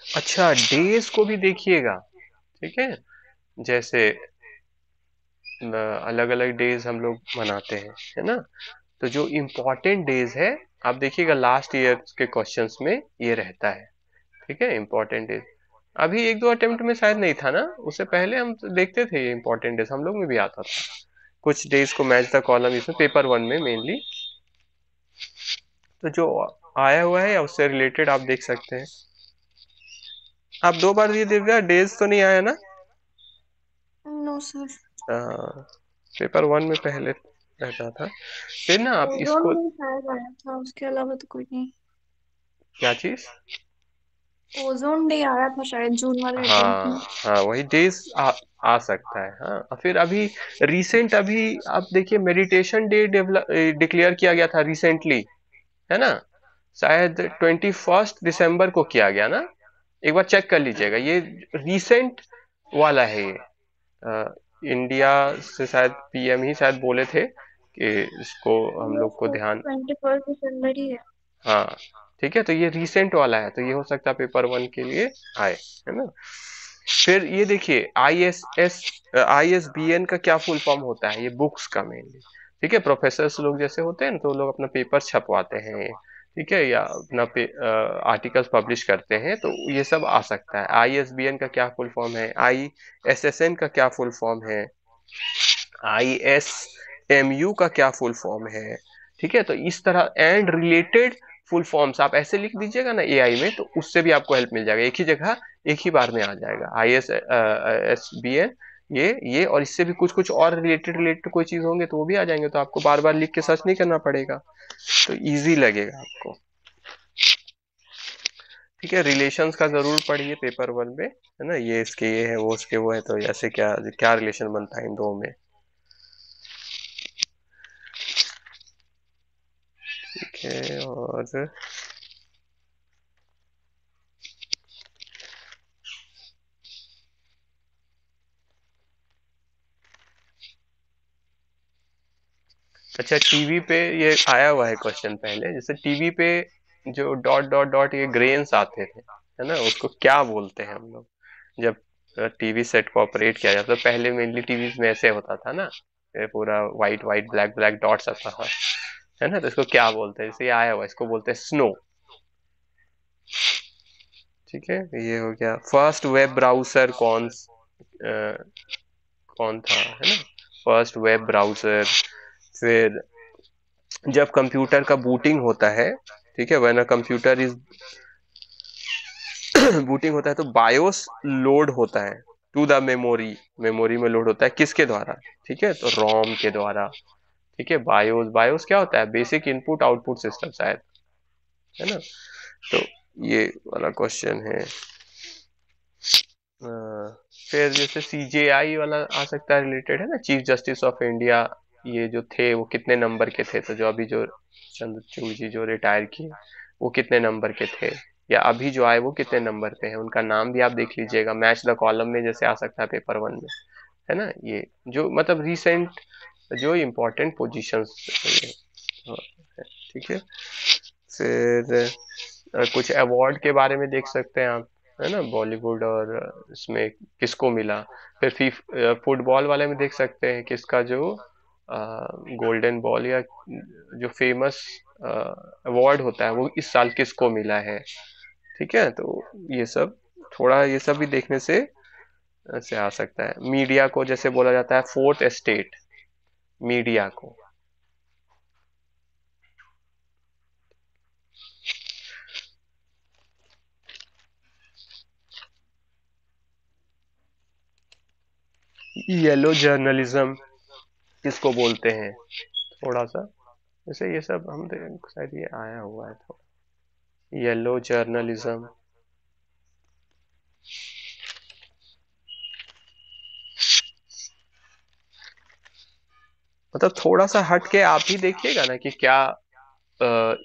अच्छा, डेज को भी देखिएगा। ठीक है, जैसे अलग अलग डेज हम लोग मनाते हैं, है ना। तो जो इम्पोर्टेंट डेज है, आप देखिएगा लास्ट ईयर के क्वेश्चंस में ये रहता है। ठीक है, इम्पोर्टेंट डेज अभी एक दो अटेम्प्ट में शायद नहीं था ना, उससे पहले हम तो देखते थे ये इम्पोर्टेंट डेज, हम लोग में भी आता था कुछ डेज को मैच द कॉलम, इसमें पेपर वन में मेनली। तो जो आया हुआ है या उससे रिलेटेड आप देख सकते हैं। आप दो बार ये दिव्या डेज तो नहीं आया ना? No sir. पेपर वन में पहले रहता था। फिर ना आप ओजोन इसको, में शायद आया था, उसके अलावा तो कोई नहीं। क्या चीज? ओजोन डे आया था शायद जून वाले अटेम्प्ट हाँ में। हाँ, वही डेज आ सकता है। हाँ, और फिर अभी रिसेंट, अभी आप देखिए मेडिटेशन डे डिक्लेयर किया गया था रिसेंटली, है ना। शायद 21 दिसंबर को किया गया ना, एक बार चेक कर लीजिएगा, ये रिसेंट वाला है ये। इंडिया से शायद पीएम ही शायद बोले थे कि इसको हम ये लोग को सर ध्यान। 21 दिसंबर ही है। हाँ, ठीक है, तो ये रिसेंट वाला है, तो ये हो सकता है पेपर वन के लिए आए, है ना। फिर ये देखिए ISBN का क्या फुल फॉर्म होता है, ये बुक्स का मेनली। ठीक है, प्रोफेसर्स लोग जैसे होते हैं ना, तो वो लोग अपना पेपर छपवाते हैं, ठीक है, या अपना आर्टिकल्स पब्लिश करते हैं, तो ये सब आ सकता है। ISBN का क्या फुल फॉर्म है, ISSN का क्या फुल फॉर्म है, ISMU का क्या फुल फॉर्म है। ठीक है, तो इस तरह एंड रिलेटेड फुल फॉर्म्स आप ऐसे लिख दीजिएगा ना एआई में, तो उससे भी आपको हेल्प मिल जाएगा, एक ही जगह एक ही बार में आ जाएगा। ISBN, ये और इससे भी कुछ कुछ और रिलेटेड कोई चीज होंगे तो वो भी आ जाएंगे, तो आपको बार बार लिख के सर्च नहीं करना पड़ेगा, तो इजी लगेगा आपको। ठीक है, रिलेशंस का जरूर पढ़िए पेपर वन में, है ना। ये इसके ये है, वो उसके वो है, तो ऐसे क्या क्या रिलेशन बनता है इन दो में। ठीक है, और अच्छा, टीवी पे ये आया हुआ है क्वेश्चन पहले, जैसे टीवी पे जो डॉट डॉट डॉट ये ग्रेन्स आते थे, है ना, उसको क्या बोलते हैं हम लोग, जब टीवी सेट को ऑपरेट किया जाता, तो पहले मेनली टीवी में ऐसे होता था ना, ये पूरा white white black black dots आता था, है ना, तो इसको क्या बोलते हैं, जैसे ये आया हुआ है, इसको बोलते हैं स्नो। ठीक है, ये हो गया। फर्स्ट वेब ब्राउजर कौन था, है ना, फर्स्ट वेब ब्राउजर। फिर जब कंप्यूटर का बूटिंग होता है, ठीक है, when a computer is booting होता है, तो बायोस लोड होता है टू द मेमोरी, मेमोरी में लोड होता है किसके द्वारा, ठीक है, तो रोम के द्वारा। ठीक है, बायोस, बायोस क्या होता है, बेसिक इनपुट आउटपुट सिस्टम शायद, है ना। तो ये वाला क्वेश्चन है। फिर जैसे CJI वाला आ सकता है, रिलेटेड है ना, चीफ जस्टिस ऑफ इंडिया, ये जो थे वो कितने नंबर के थे, तो जो अभी जो चंद्रचूड़ जी जो रिटायर किए, वो कितने नंबर के थे, या अभी जो आए वो कितने नंबर पे हैं, उनका नाम भी आप देख लीजिएगा, मैच द कॉलम में जैसे आ सकता है पेपर वन में, है ना। ये जो मतलब रिसेंट जो इम्पोर्टेंट पोजीशंस है। ठीक है, फिर कुछ अवार्ड के बारे में देख सकते हैं आप, है ना, बॉलीवुड और इसमें किसको मिला। फिर फुटबॉल वाले में देख सकते हैं किसका जो गोल्डन बॉल या जो फेमस अवार्ड होता है वो इस साल किसको मिला है। ठीक है, तो ये सब थोड़ा ये सब भी देखने से आ सकता है। मीडिया को जैसे बोला जाता है फोर्थ एस्टेट, मीडिया को। येलो जर्नलिज्म, किसको बोलते हैं, थोड़ा सा जैसे ये सब हम शायद ये आया हुआ है थोड़ा, येलो जर्नलिज्म, मतलब थोड़ा सा हट के आप ही देखिएगा ना कि क्या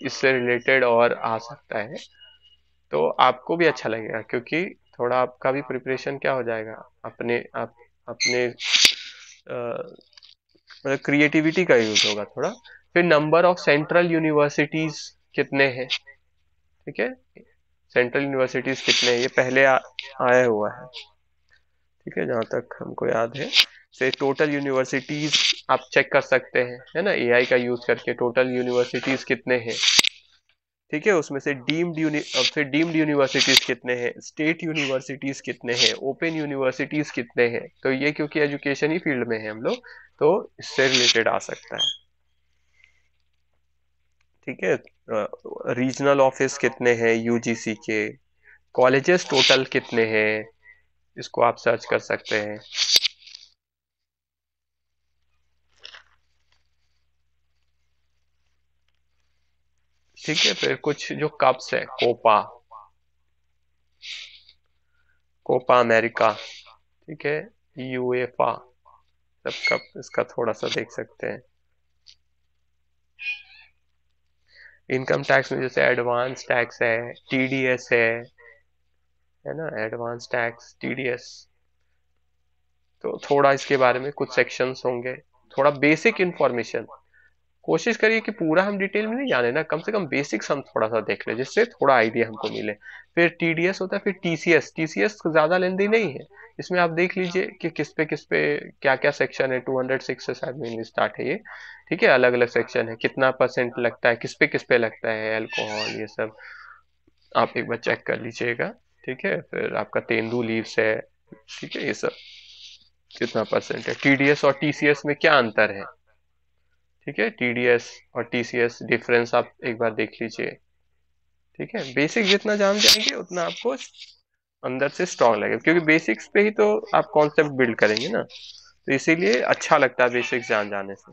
इससे रिलेटेड और आ सकता है, तो आपको भी अच्छा लगेगा, क्योंकि थोड़ा आपका भी प्रिपरेशन क्या हो जाएगा, अपने आप अपने मतलब क्रिएटिविटी का यूज होगा थोड़ा। फिर नंबर ऑफ सेंट्रल यूनिवर्सिटीज कितने हैं, ठीक है, सेंट्रल यूनिवर्सिटीज कितने हैं ये पहले आया हुआ है, ठीक है, जहां तक हमको याद है। से टोटल यूनिवर्सिटीज आप चेक कर सकते हैं, है ना, एआई का यूज करके टोटल यूनिवर्सिटीज कितने हैं, ठीक है, उसमें से फिर डीम्ड यूनिवर्सिटीज कितने हैं, स्टेट यूनिवर्सिटीज कितने हैं, ओपन यूनिवर्सिटीज कितने हैं, तो ये क्योंकि एजुकेशन ही फील्ड में है हम लोग, तो इससे रिलेटेड आ सकता है, ठीक है। रीजनल ऑफिस कितने हैं यूजीसी के, कॉलेजेस टोटल कितने हैं, इसको आप सर्च कर सकते हैं, ठीक है। फिर कुछ जो कप्स है, कोपा, कोपा अमेरिका, ठीक है, यूएफा, सब कप इसका थोड़ा सा देख सकते हैं। इनकम टैक्स में जैसे एडवांस टैक्स है, टीडीएस है ना, एडवांस टैक्स, टीडीएस, तो थोड़ा इसके बारे में कुछ सेक्शंस होंगे, थोड़ा बेसिक इंफॉर्मेशन, कोशिश करिए कि पूरा हम डिटेल में नहीं जाने ना, कम से कम बेसिक्स हम थोड़ा सा देख ले, जिससे थोड़ा आइडिया हमको मिले। फिर टीडीएस होता है, फिर टीसीएस, टीसीएस ज्यादा लेंदी नहीं है, इसमें आप देख लीजिए कि किस पे क्या क्या सेक्शन है, 206 से शायद मेनली स्टार्ट है ये, ठीक है, अलग अलग सेक्शन है, कितना परसेंट लगता है, किस पे लगता है, अल्कोहल, ये सब आप एक बार चेक कर लीजिएगा, ठीक है। फिर आपका तेंदू लीव्स है, ठीक है, ये सब कितना परसेंट है, टीडीएस और टीसीएस में क्या अंतर है, ठीक है, टीडीएस और टीसीएस डिफरेंस आप एक बार देख लीजिए, ठीक है। बेसिक जितना जान जाएंगे उतना आपको अंदर से स्ट्रांग लगेगा, क्योंकि बेसिक्स पे ही तो आप कॉन्सेप्ट बिल्ड करेंगे ना, तो इसीलिए अच्छा लगता है बेसिक्स जान जाने से,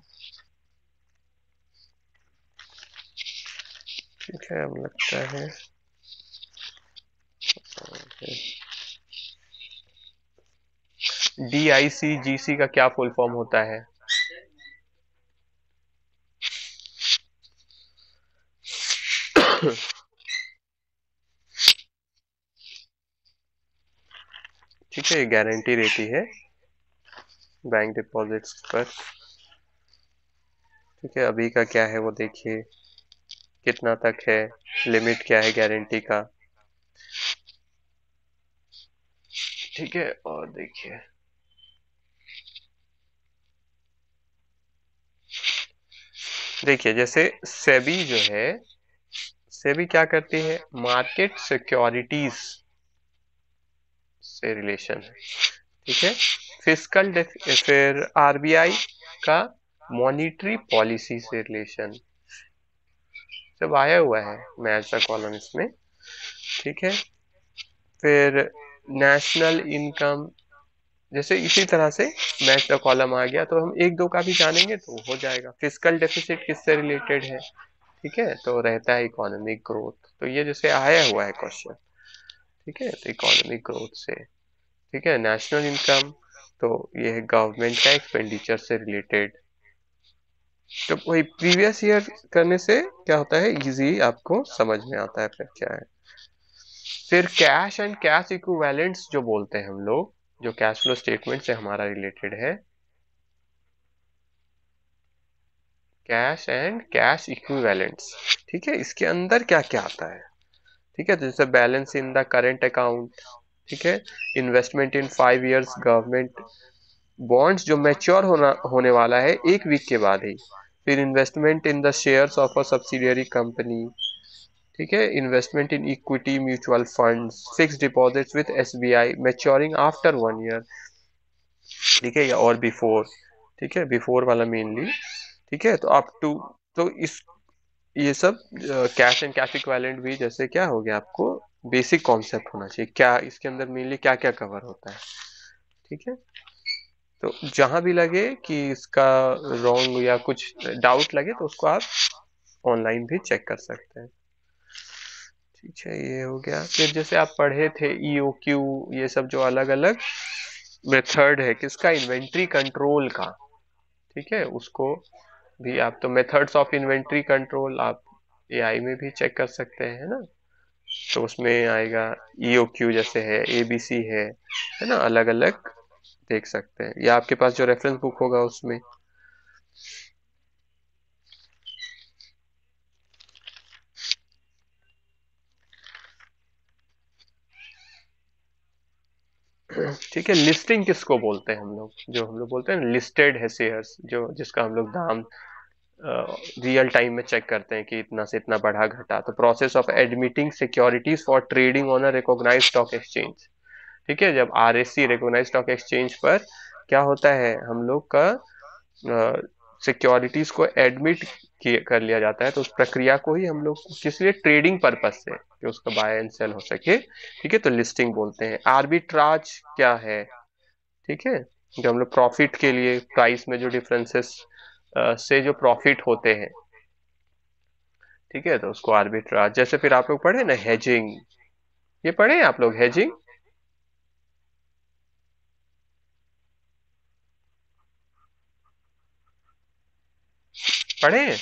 ठीक है, अब लगता है DICGC का क्या फुल फॉर्म होता है, ठीक है, गारंटी रहती है बैंक डिपॉजिट्स पर, ठीक है, अभी का क्या है वो देखिए, कितना तक है, लिमिट क्या है गारंटी का, ठीक है, और देखिए देखिए जैसे सेबी जो है, सेबी क्या करती है, मार्केट सिक्योरिटीज से रिलेशन है, ठीक है, फिर आरबीआई का मॉनिटरी पॉलिसी से रिलेशन, सब आया हुआ है मैच द कॉलम इसमें, ठीक है। फिर नेशनल इनकम, जैसे इसी तरह से मैच द कॉलम आ गया, तो हम एक दो का भी जानेंगे तो हो जाएगा। फिजिकल डेफिसिट किससे रिलेटेड है, ठीक है, तो रहता है इकोनॉमिक ग्रोथ, तो ये जैसे आया हुआ है क्वेश्चन, ठीक है, तो इकोनॉमिक ग्रोथ से, ठीक है। नेशनल इनकम, तो ये है गवर्नमेंट का एक्सपेंडिचर से रिलेटेड, तो वही प्रीवियस ईयर करने से क्या होता है, इजी आपको समझ में आता है फिर क्या है। फिर कैश एंड कैश इक्विवेलेंट्स जो बोलते हैं हम लोग, जो कैश फ्लो स्टेटमेंट से हमारा रिलेटेड है, कैश एंड कैश इक्विवेलेंट्स, ठीक है, इसके अंदर क्या क्या आता है, ठीक है, तो जैसे balance in the current account, ठीक है, इन्वेस्टमेंट इन 5 इयर्स गवर्नमेंट बॉन्ड्स जो मैच्योर होने वाला है 1 वीक के बाद ही, फिर investment in the shares of a subsidiary company, ठीक है, investment in equity mutual funds, fix deposits with SBI maturing after 1 year, ठीक है, या और बिफोर, ठीक है, बिफोर वाला मेनली, ठीक है, तो अप टू, तो इस ये सब कैश एंड कैश इक्विवेलेंट भी जैसे क्या हो गया, आपको बेसिक कॉन्सेप्ट होना चाहिए क्या इसके अंदर मेनली क्या क्या कवर होता है, ठीक है। तो जहां भी लगे कि इसका रॉन्ग या कुछ डाउट लगे तो उसको आप ऑनलाइन भी चेक कर सकते हैं। ठीक है, ये हो गया। फिर जैसे आप पढ़े थे EOQ, ये सब जो अलग अलग मेथड है किसका, इन्वेंट्री कंट्रोल का। ठीक है, उसको भी आप तो मेथड्स ऑफ इन्वेंट्री कंट्रोल आप AI में भी चेक कर सकते हैं, है ना। तो उसमें आएगा EOQ जैसे है, ABC है ना, अलग अलग देख सकते हैं, या आपके पास जो रेफरेंस बुक होगा उसमें। ठीक है, लिस्टिंग किसको बोलते हैं हम लोग, जो हम लोग बोलते हैं लिस्टेड है शेयर्स, जो जिसका हम लोग दाम रियल टाइम में चेक करते हैं कि इतना से इतना बढ़ा घटा। तो process of admitting securities for trading on a recognised stock exchange. ठीक है, जब RSC रिकॉग्नाइज्ड स्टॉक एक्सचेंज पर क्या होता है, हम लोग का सिक्योरिटीज को एडमिट कर लिया जाता है, तो उस प्रक्रिया को ही हम लोग किस लिए, ट्रेडिंग पर्पज से, कि उसका बाय एंड सेल हो सके। ठीक है, तो लिस्टिंग बोलते हैं। आर्बिट्राज क्या है, ठीक है, जो हम लोग प्रॉफिट के लिए प्राइस में जो डिफरेंसेस से जो प्रॉफिट होते हैं, ठीक है, तो उसको आर्बिट्राज। जैसे फिर आप लोग पढ़े ना हेजिंग, ये पढ़े हैं आप लोग हेजिंग, पढ़े हैं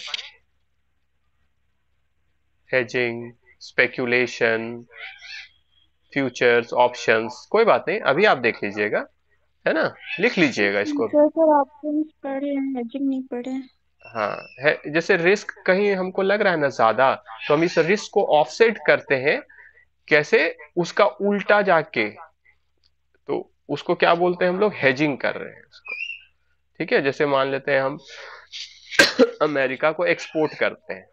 हेजिंग, स्पेक्यूलेशन, फ्यूचर्स, ऑप्शंस, कोई बात नहीं, अभी आप देख लीजिएगा, है ना, लिख लीजिएगा इसको। फ्यूचर्स और ऑप्शंस पढ़े हैं, हेजिंग नहीं पढ़े हैं। हाँ है, जैसे रिस्क कहीं हमको लग रहा है ना ज्यादा, तो हम इस रिस्क को ऑफसेट करते हैं, कैसे, उसका उल्टा जाके, तो उसको क्या बोलते हैं हम लोग, हेजिंग कर रहे हैं उसको। ठीक है, जैसे मान लेते हैं हम अमेरिका को एक्सपोर्ट करते हैं,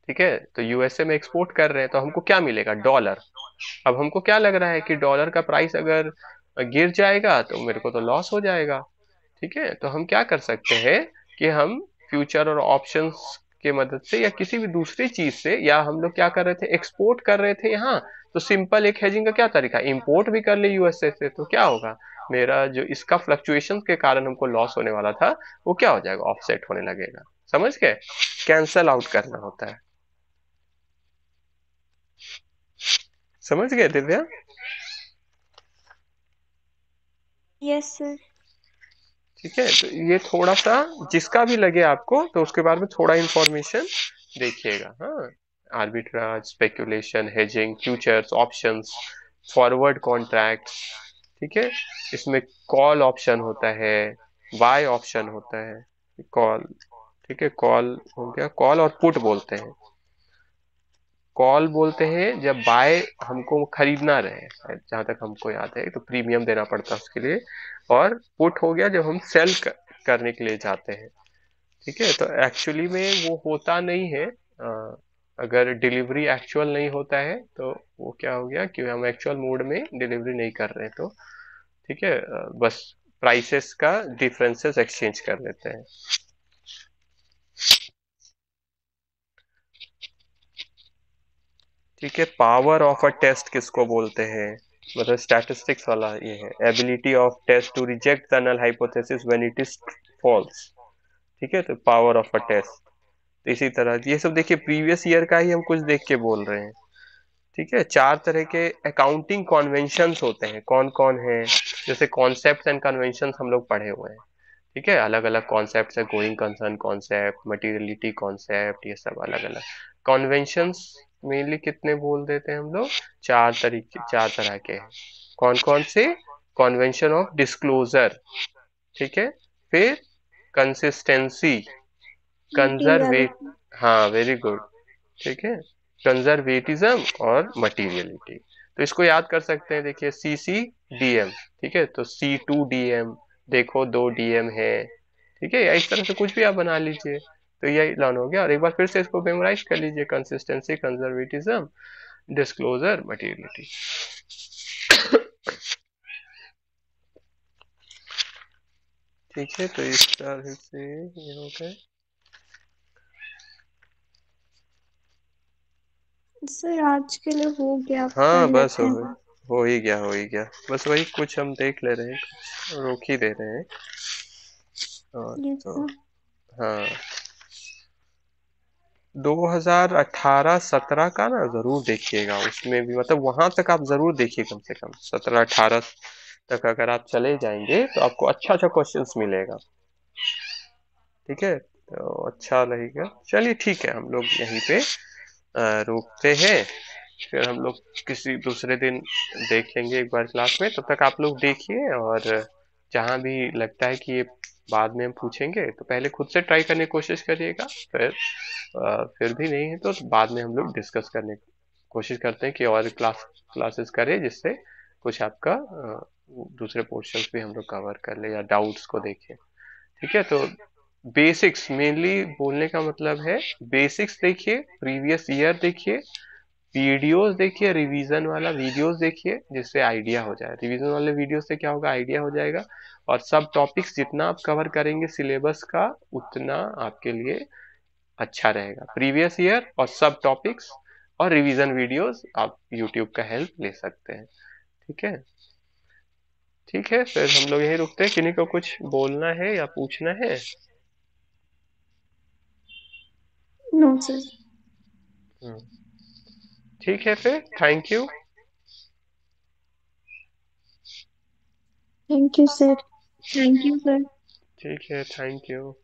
ठीक है, तो USA में एक्सपोर्ट कर रहे हैं, तो हमको क्या मिलेगा, डॉलर। अब हमको क्या लग रहा है कि डॉलर का प्राइस अगर गिर जाएगा तो मेरे को तो लॉस हो जाएगा। ठीक है, तो हम क्या कर सकते हैं कि हम फ्यूचर और ऑप्शंस के मदद से या किसी भी दूसरी चीज से, या हम लोग क्या कर रहे थे, एक्सपोर्ट कर रहे थे यहाँ, तो सिंपल एक हेजिंग का क्या तरीका, इंपोर्ट भी कर ले USA से, तो क्या होगा, मेरा जो इसका फ्लक्चुएशन के कारण हमको लॉस होने वाला था, वो क्या हो जाएगा, ऑफसेट होने लगेगा। समझ गए, कैंसल आउट करना होता है। समझ गए दिव्या। Yes sir. ठीक है, तो ये थोड़ा सा जिसका भी लगे आपको तो उसके बारे में थोड़ा इंफॉर्मेशन देखिएगा। हाँ, arbitrage, speculation, hedging, futures, options, forward contracts. ठीक है, इसमें कॉल ऑप्शन होता है, बाय ऑप्शन होता है, कॉल। ठीक है, कॉल हो गया, कॉल और पुट बोलते हैं। कॉल बोलते हैं जब बाय हमको खरीदना रहे, जहां तक हमको याद है, तो प्रीमियम देना पड़ता है उसके लिए। और पुट हो गया जब हम सेल करने के लिए जाते हैं। ठीक है, तो एक्चुअली में वो होता नहीं है, अगर डिलीवरी एक्चुअल नहीं होता है तो वो क्या हो गया कि हम एक्चुअल मोड में डिलीवरी नहीं कर रहे, तो ठीक है, बस प्राइसेस का डिफरेंसेस एक्सचेंज कर लेते हैं। ठीक है, पावर ऑफ अ टेस्ट किसको बोलते हैं, मतलब स्टैटिस्टिक्स वाला ये है, ability of test to reject the null hypothesis when it is false. ठीक है, तो पावर ऑफ अ टेस्ट। तो इसी तरह ये सब देखिए प्रीवियस ईयर का ही हम कुछ देख के बोल रहे हैं। ठीक है, चार तरह के अकाउंटिंग कॉन्वेंशंस होते हैं, कौन कौन है, जैसे कॉन्सेप्ट्स एंड कन्वेंशंस हम लोग पढ़े हुए हैं। ठीक है, अलग अलग कॉन्सेप्ट है, going concern concept, materiality concept, ये सब अलग अलग कॉन्वेंशंस। मेनली कितने बोल देते हैं हम लोग, चार तरीके, चार तरह के हैं। कौन कौन से, कॉन्वेंशन ऑफ डिस्क्लोजर, ठीक है, फिर कंसिस्टेंसी, कंजर्वेट, मटीरियलिटी। हाँ वेरी गुड, ठीक है, कंजर्वेटिज्म और मटीरियलिटी। तो इसको याद कर सकते हैं, देखिए CCDM। ठीक है, तो C2DM, देखो 2 DM है। ठीक है, या इस तरह से कुछ भी आप बना लीजिए, तो यही लर्न हो गया। और एक बार फिर से इसको मेमोराइज कर लीजिए, कंसिस्टेंसी, कंजर्वेटिज्म, डिस्क्लोजर, मटीरियलिटी। ठीक है, तो इस तरह से ये हो गए। सर आज के लिए हो गया, हाँ पढ़ बस लेते हो हैं गए, फिर। हो ही गया, हो ही गया। बस वही कुछ हम देख ले रहे हैं, कुछ रोक ही दे रहे हैं। और यस तो सर। हाँ, 2018-17 का ना जरूर देखिएगा, उसमें भी मतलब वहां तक आप जरूर देखिए, कम से कम 17-18 तक अगर आप चले जाएंगे तो आपको अच्छा अच्छा क्वेश्चंस मिलेगा। ठीक है, तो अच्छा रहेगा। चलिए ठीक है, हम लोग यहीं पे रोकते हैं। फिर हम लोग किसी दूसरे दिन देख लेंगे एक बार क्लास में। तब तक आप लोग देखिए, और जहां भी लगता है कि ये बाद में हम पूछेंगे तो पहले खुद से ट्राई करने की कोशिश करिएगा। फिर भी नहीं है तो बाद में हम लोग डिस्कस करने की कोशिश करते हैं कि और क्लासेस करें, जिससे कुछ आपका दूसरे पोर्शंस भी हम लोग कवर कर ले या डाउट्स को देखें। ठीक है, तो बेसिक्स मेनली बोलने का मतलब है, बेसिक्स देखिए, प्रीवियस ईयर देखिए, वीडियोस देखिए, रिवीजन वाला वीडियोस देखिए, जिससे आइडिया हो जाए। रिवीजन वाले वीडियो से क्या होगा, आइडिया हो जाएगा। और सब टॉपिक्स जितना आप कवर करेंगे सिलेबस का, उतना आपके लिए अच्छा रहेगा। प्रीवियस ईयर और सब टॉपिक्स और रिवीजन वीडियोस आप यूट्यूब का हेल्प ले सकते हैं। ठीक है, ठीक है, फिर हम लोग यही रुकते हैं। किन्हीं को कुछ बोलना है या पूछना है? No sir. हम्म, ठीक है, फिर thank you. Thank you sir. Thank you sir. ठीक है, थैंक यू।